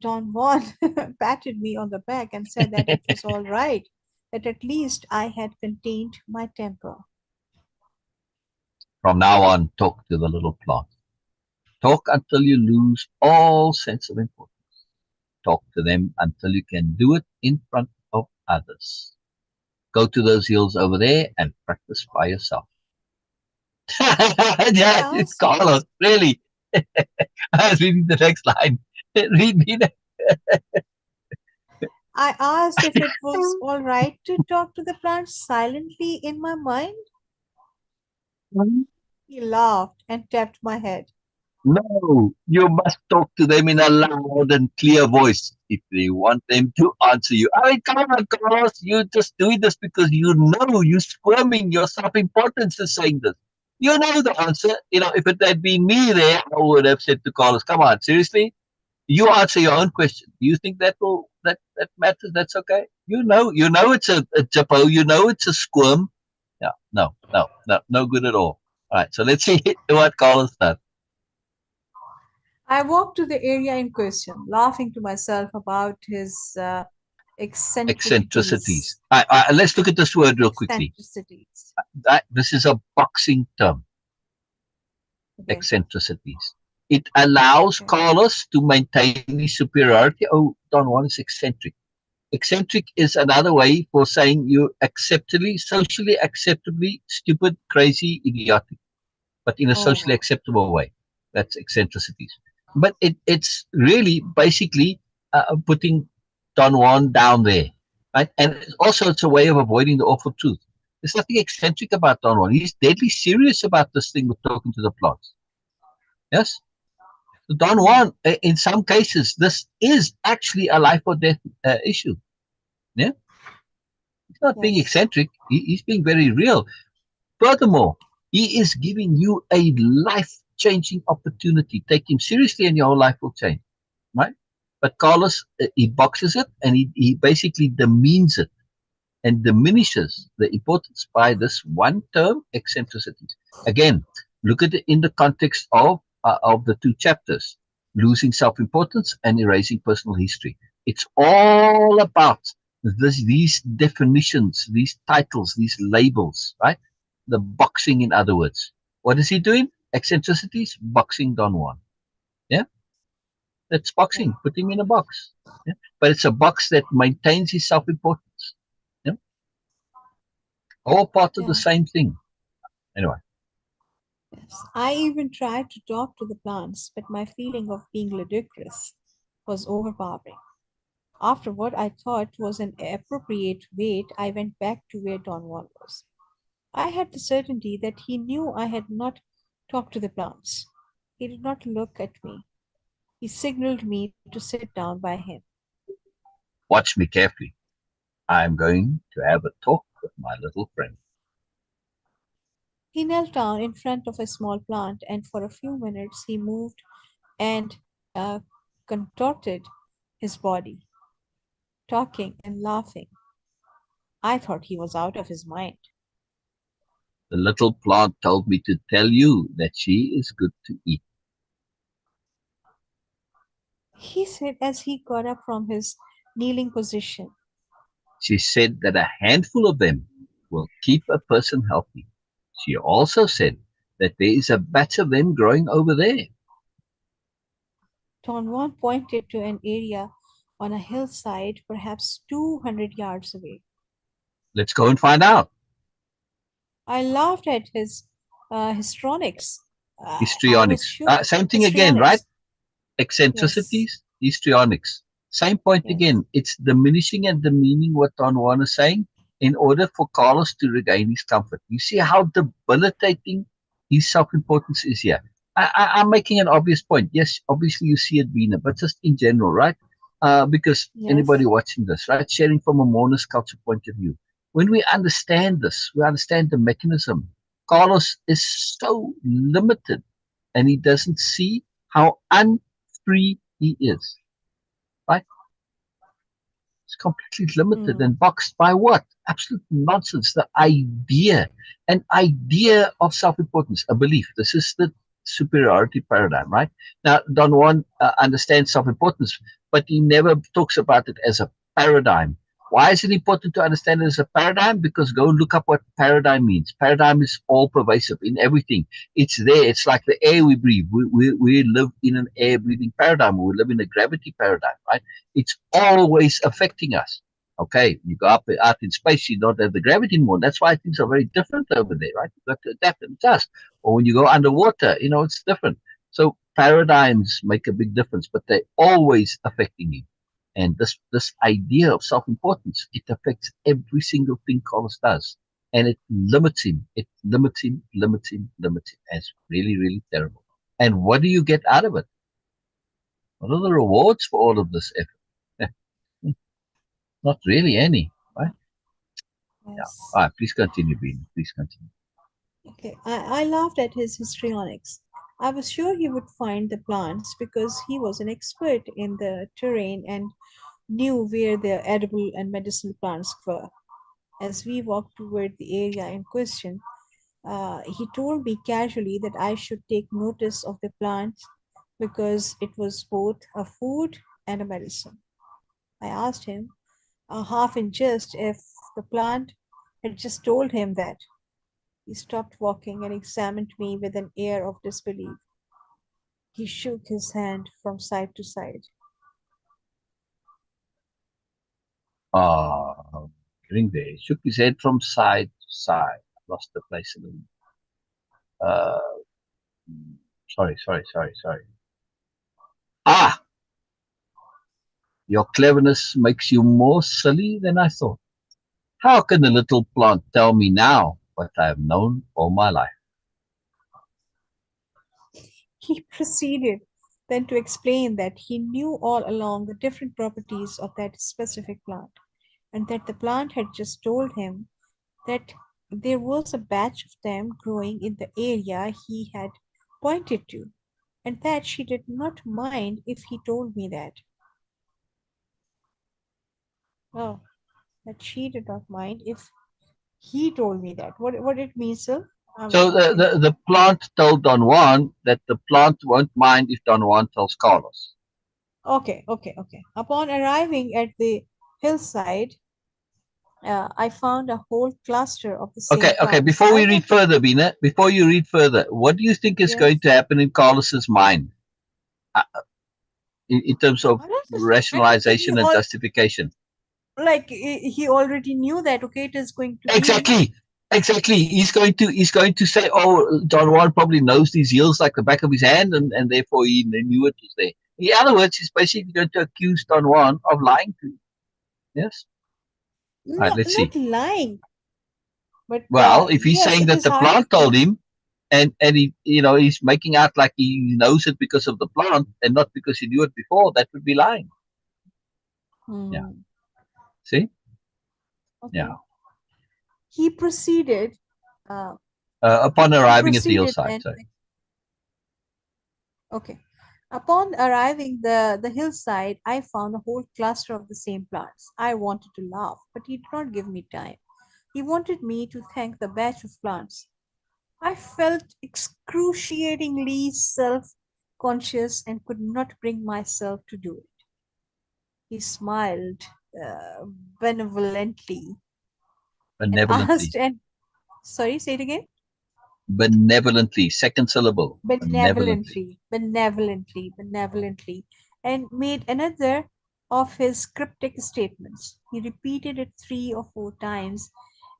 Don Juan patted me on the back and said that it was all right, that at least I had contained my temper. From now on, talk to the little plant. Talk until you lose all sense of importance. Talk to them until you can do it in front of others. Go to those hills over there and practice by yourself. I Yeah, asked, Carlos, really. I was reading the next line. Read me that. I asked if it was all right to talk to the plants silently in my mind. He laughed and tapped my head. No, you must talk to them in a loud and clear voice if they want them to answer you. I mean, come on, Carlos, you're just doing this because you know you're squirming. Your self-importance is saying this. You know the answer. You know, if it had been me there, I would have said to Carlos, "Come on, seriously, you answer your own question. Do you think that matters? That's okay. You know it's a jippo. You know it's a squirm. Yeah, no good at all. All right, so let's see what Carlos does. I walked to the area in question, laughing to myself about his eccentricities. Eccentricities. Let's look at this word real quickly. Eccentricities. This is a boxing term, Okay. eccentricities. It allows Okay. Carlos to maintain his superiority. Oh, Don Juan is eccentric. Eccentric is another way for saying you're acceptably, socially acceptably stupid, crazy, idiotic, but in a Oh, socially wow. acceptable way. That's eccentricities. But it's really basically putting Don Juan down there, right? And also it's a way of avoiding the awful truth. There's nothing eccentric about Don Juan. He's deadly serious about this thing with talking to the plants. Yes? So Don Hmm. Juan, in some cases, this is actually a life or death issue. Yeah? He's not being Yes. eccentric. He's being very real. Furthermore, he is giving you a life-changing opportunity. Take him seriously and your whole life will change, right? But Carlos, he boxes it and he basically demeans it and diminishes the importance by this one term, eccentricities. Again, look at it in the context of the two chapters, losing self-importance and erasing personal history. It's all about these definitions, these titles, these labels, right? The boxing, in other words. What is he doing? Eccentricities, boxing Don Juan. Yeah, that's Yeah. boxing. Put him in a box. Yeah? But it's a box that maintains his self-importance. Yeah? All part of the Yeah. same thing. Anyway, Yes. I even tried to talk to the plants, but my feeling of being ludicrous was overpowering. After what I thought was an appropriate wait, I went back to where Don Juan was. I had the certainty that he knew I had not talked to the plants. He did not look at me. He signaled me to sit down by him. watch me carefully. I'm going to have a talk with my little friend. He knelt down in front of a small plant, and for a few minutes he moved and uh, contorted his body, talking and laughing. I thought he was out of his mind. The little plant told me to tell you that she is good to eat. He said as he got up from his kneeling position. She said that a handful of them will keep a person healthy. She also said that there is a batch of them growing over there. Don Juan pointed to an area on a hillside, perhaps 200 yards away. Let's go and find out. I laughed at his histrionics. I was Histrionics. sure Same thing again, right? histrionics. Yes, Eccentricities, histrionics. Same point yes, again. It's diminishing and demeaning what Don Juan is saying in order for Carlos to regain his comfort. You see how debilitating his self-importance is here. I'm making an obvious point. Yes, obviously you see it, Beena, but just in general, right? Because yes, anybody watching this, right, sharing from a Moreness-Culture point of view, when we understand this, we understand the mechanism. Carlos is so limited and he doesn't see how unfree he is, right? It's completely limited Mm. and boxed by what? Absolute nonsense. The idea, an idea of self-importance, a belief. This is the superiority paradigm, right? Now, Don Juan understands self-importance, but he never talks about it as a paradigm. Why is it important to understand it as a paradigm? Because go look up what paradigm means. Paradigm is all pervasive in everything. It's there. It's like the air we breathe. We live in an air breathing paradigm. We live in a gravity paradigm, right? It's always affecting us. Okay, you go up out in space, you don't have the gravity anymore. That's why things are very different over there, right? You have to adapt and adjust. Or when you go underwater, it's different. So paradigms make a big difference, but they're always affecting you. And this idea of self-importance, it affects every single thing Carlos does. And it limits him. It limits him, limits him, limits him. And it's really, really terrible. And what do you get out of it? What are the rewards for all of this effort? Not really any, right? Yeah. Yes. All right, please continue, Bean. Please continue. Okay. I laughed at his histrionics. I was sure he would find the plants because he was an expert in the terrain and knew where the edible and medicinal plants were. As we walked toward the area in question, he told me casually that I should take notice of the plant because it was both a food and a medicine. I asked him, half in jest, if the plant had just told him that. He stopped walking and examined me with an air of disbelief. He shook his hand from side to side. Getting there. He shook his head from side to side. I lost the place a little. Uh, sorry. Ah, your cleverness makes you more silly than I thought. How can a little plant tell me now what I have known all my life? He proceeded then to explain that he knew all along the different properties of that specific plant, and that the plant had just told him that there was a batch of them growing in the area he had pointed to, and that she did not mind if he told me that. Oh, that she did not mind if he told me that. What it means, sir? So I'm not getting. the plant told Don Juan that the plant won't mind if Don Juan tells Carlos. Okay. Upon arriving at the hillside, I found a whole cluster of the same Okay. plants. Before I we read wanted, further, Bina, before you read further, what do you think is going yes. to happen in Carlos's mind uh, in terms of I don't suspect rationalization and justification? he already knew that. Okay, it is going to be. Exactly. Exactly. He's going to say, oh, Don Juan probably knows these hills like the back of his hand, and therefore he knew it was there. In other words, he's basically going to accuse Don Juan of lying to him. Yes. All right. No, Let's not see. lying, but Well, if he's yes, saying it that is the hard to plant say. told him, and he's making out like he knows it because of the plant and not because he knew it before, that would be lying. Yeah. Hmm, See. Yeah. okay. He proceeded. Uh, Upon he arriving at the proceeded hillside. then. Sorry. Okay. Upon arriving the hillside, I found a whole cluster of the same plants. I wanted to laugh, but he did not give me time. He wanted me to thank the batch of plants. I felt excruciatingly self-conscious and could not bring myself to do it. He smiled uh, benevolently and asked, Benevolently. and sorry, say it again. Benevolently. Second syllable. Benevolently. Benevolently, and made another of his cryptic statements. He repeated it 3 or 4 times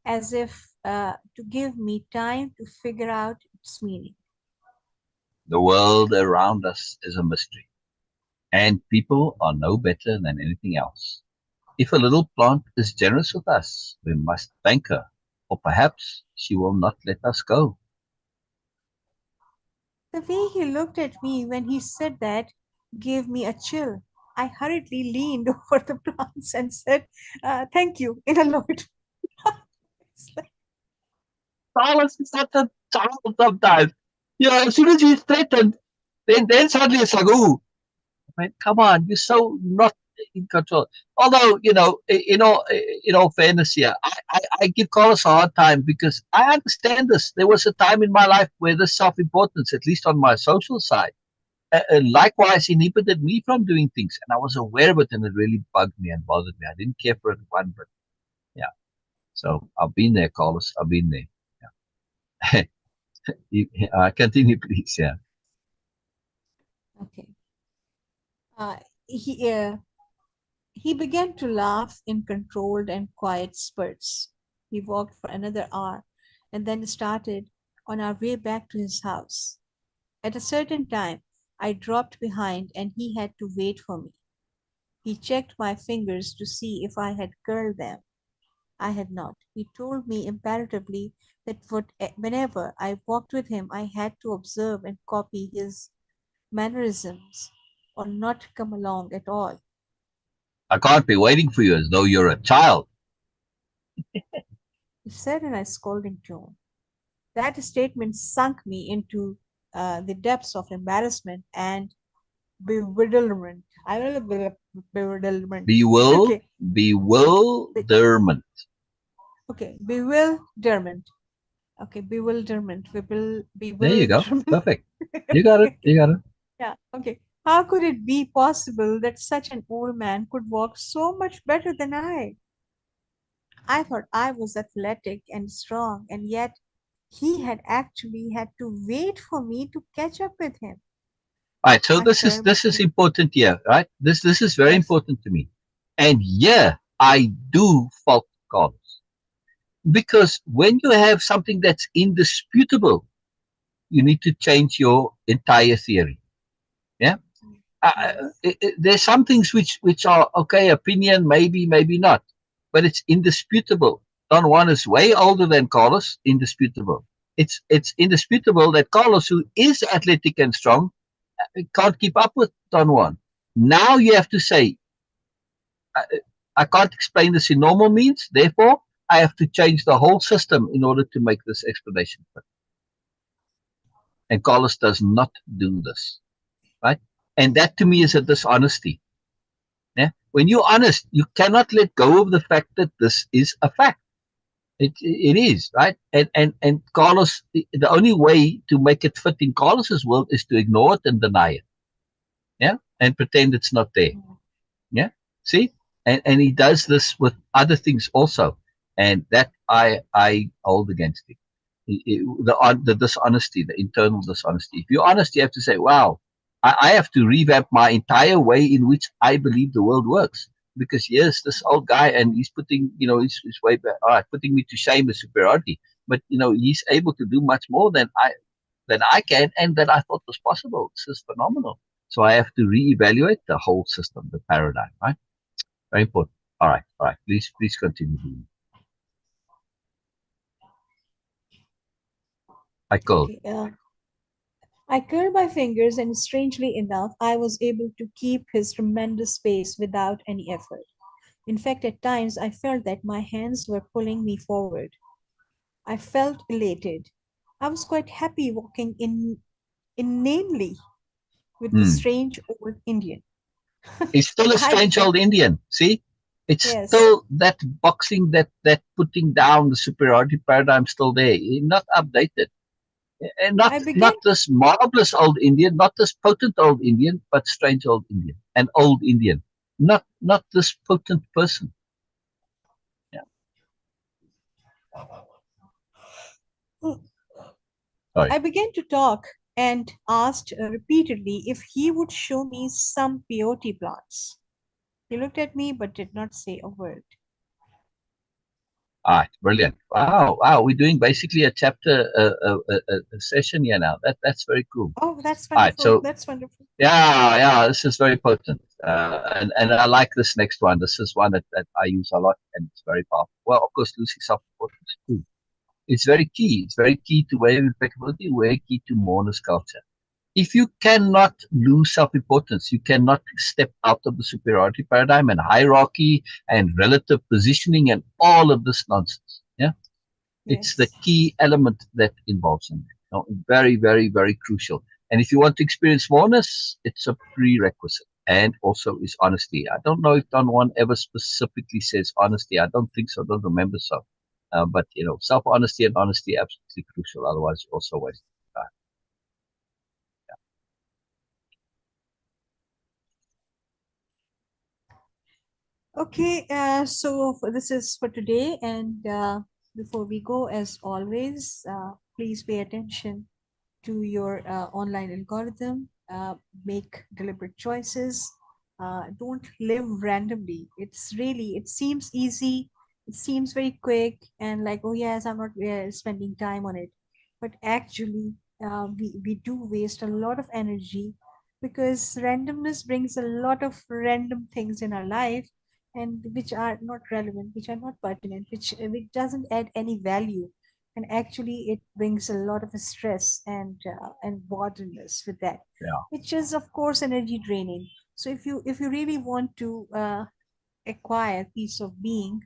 as if to give me time to figure out its meaning. The world around us is a mystery, and people are no better than anything else. If a little plant is generous with us, we must thank her, or perhaps she will not let us go. The way he looked at me when he said that gave me a chill. I hurriedly leaned over the plants and said, "Thank you," in a low tone. It's like, Carlos is such a child sometimes. As soon as he's threatened, then suddenly it's like, ooh, man, come on, you're so not in control. Although, in all fairness here, I give Carlos a hard time because I understand this. There was a time in my life where this self-importance, at least on my social side, likewise inhibited me from doing things. And I was aware of it, and it really bugged me and bothered me. I didn't care for it one bit. Yeah. So I've been there, Carlos. I've been there. Continue, please. Yeah. Okay. Uh, he, uh, he began to laugh in controlled and quiet spurts. We walked for another hour and then started on our way back to his house. At a certain time, I dropped behind and he had to wait for me. He checked my fingers to see if I had curled them. I had not. He told me imperatively that whenever I walked with him, I had to observe and copy his mannerisms or not come along at all. I can't be waiting for you as though you're a child. He said in a scolding tone. That statement sunk me into the depths of embarrassment and bewilderment. I don't know bewilderment. Bewil, Okay, be- bewilderment. okay, bewilderment. Okay, There you go. bewilderment. Perfect. You got it. You got it. Yeah, okay. How could it be possible that such an old man could walk so much better than I? I thought I was athletic and strong, and yet he had actually had to wait for me to catch up with him. All right. So I curled my this is finger. important here, right? This is very Yes. important to me. And yeah, I do fault Carlos because when you have something that's indisputable, you need to change your entire theory. Yeah. Yes. There's some things which are okay, opinion, maybe not, but it's indisputable. Don Juan is way older than Carlos, indisputable. It's indisputable that Carlos, who is athletic and strong, can't keep up with Don Juan. Now you have to say, I, I can't explain this in normal means, therefore I have to change the whole system in order to make this explanation fit. And Carlos does not do this, right? And that to me is a dishonesty. Yeah? When you're honest, you cannot let go of the fact that this is a fact. It is, right? And Carlos, the only way to make it fit in Carlos's world is to ignore it and deny it. Yeah? And pretend it's not there. Yeah. See? And he does this with other things also. And that I hold against him. The dishonesty, the internal dishonesty. If you're honest, you have to say, wow, I have to revamp my entire way in which I believe the world works. Because yes, this old guy, and he's putting, his way back, all right, putting me to shame with superiority. But he's able to do much more than I can, and that I thought was possible. This is phenomenal. So I have to reevaluate the whole system, the paradigm, right? Very important. All right. Please continue. I call. Okay. I curled my fingers, and strangely enough, I was able to keep his tremendous pace without any effort. In fact, at times I felt that my hands were pulling me forward. I felt elated. I was quite happy walking inanely with the Hmm. strange old Indian. It's still a I strange began, old Indian. See, it's yes, still that boxing, that putting down the superiority paradigm, still there, not updated, and I began, not this marvelous old Indian, not this potent old Indian, but strange old Indian, an old Indian, not this potent person. Yeah, sorry. I began to talk and asked repeatedly if he would show me some peyote plants. He looked at me but did not say a word. All right, brilliant. Wow. We're doing basically a chapter, a session here now. That's very cool. Oh, that's All right, wonderful. so That's wonderful. yeah, this is very potent. And I like this next one. This is one that I use a lot, and it's very powerful. Well, of course, losing self-importance too. It's very key. It's very key to way-of-impeccability, very key to Moreness-Culture. If you cannot lose self-importance, you cannot step out of the superiority paradigm and hierarchy and relative positioning and all of this nonsense. Yeah, it's the Yes. key element that involves in it. Very, very, very crucial. And if you want to experience moreness, it's a prerequisite. and also is honesty. I don't know if Don Juan ever specifically says honesty. I don't think so. I don't remember so. But self-honesty and honesty absolutely crucial. Otherwise, you also waste time. Okay, this is for today, and before we go, as always, please pay attention to your online algorithm. Make deliberate choices. Don't live randomly. It seems easy, it seems very quick, and like, oh, yes, I'm not spending time on it. But actually, we do waste a lot of energy because randomness brings a lot of random things in our life and which are not relevant, which are not pertinent, which doesn't add any value, and actually it brings a lot of stress and boredomness with that, Yeah, which is of course energy draining. So if you really want to acquire peace of being,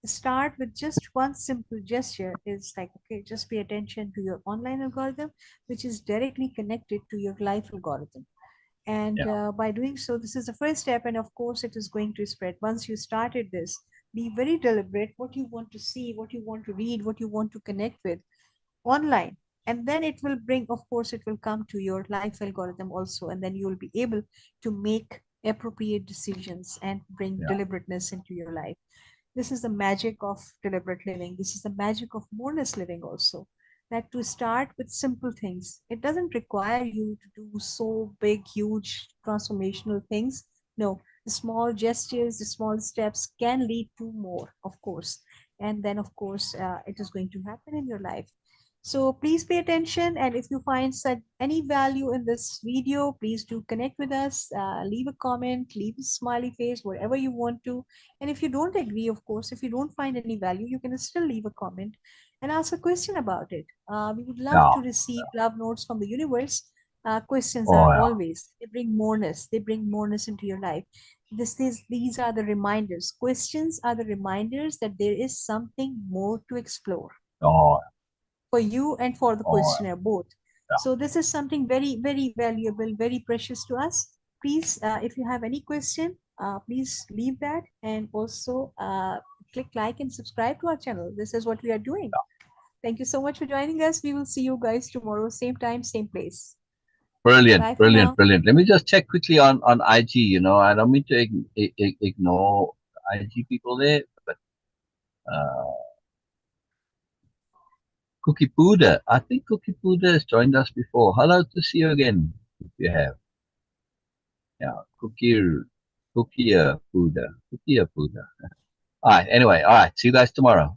start with just one simple gesture. Is like, okay, just pay attention to your online algorithm, which is directly connected to your life algorithm. And yeah, by doing so, this is the first step, and of course it is going to spread. Once you started this, be very deliberate what you want to see, what you want to read, what you want to connect with online, and then it will bring, of course it will come to your life algorithm also, and then you will be able to make appropriate decisions and bring yeah, deliberateness into your life. This is the magic of deliberate living. This is the magic of Moreness-Living also. That to start with simple things. It doesn't require you to do so big, huge, transformational things. No, the small gestures, the small steps can lead to more, of course. And then, of course, it is going to happen in your life. So please pay attention. And if you find such any value in this video, please do connect with us. Leave a comment, leave a smiley face, whatever you want to. And if you don't agree, of course, if you don't find any value, you can still leave a comment and ask a question about it. We would love yeah. to receive love notes from the universe. Questions Oh, are yeah. always, they bring moreness, they bring moreness into your life. These are the reminders. Questions are the reminders that there is something more to explore Oh, for you and for the oh, questioner both. yeah. So this is something very, very valuable, very precious to us. Please, if you have any question, please leave that, and also click like and subscribe to our channel. This is what we are doing. Thank you so much for joining us. We will see you guys tomorrow, same time, same place. Brilliant, Bye for brilliant, now. brilliant. Let me just check quickly on IG. I don't mean to ignore IG people there, but uh, Cookie Buddha. I think Cookie Buddha has joined us before. Hello to see you again, if you have. Yeah, Cookie Buddha. Cookie Buddha. All right, anyway, all right. See you guys tomorrow.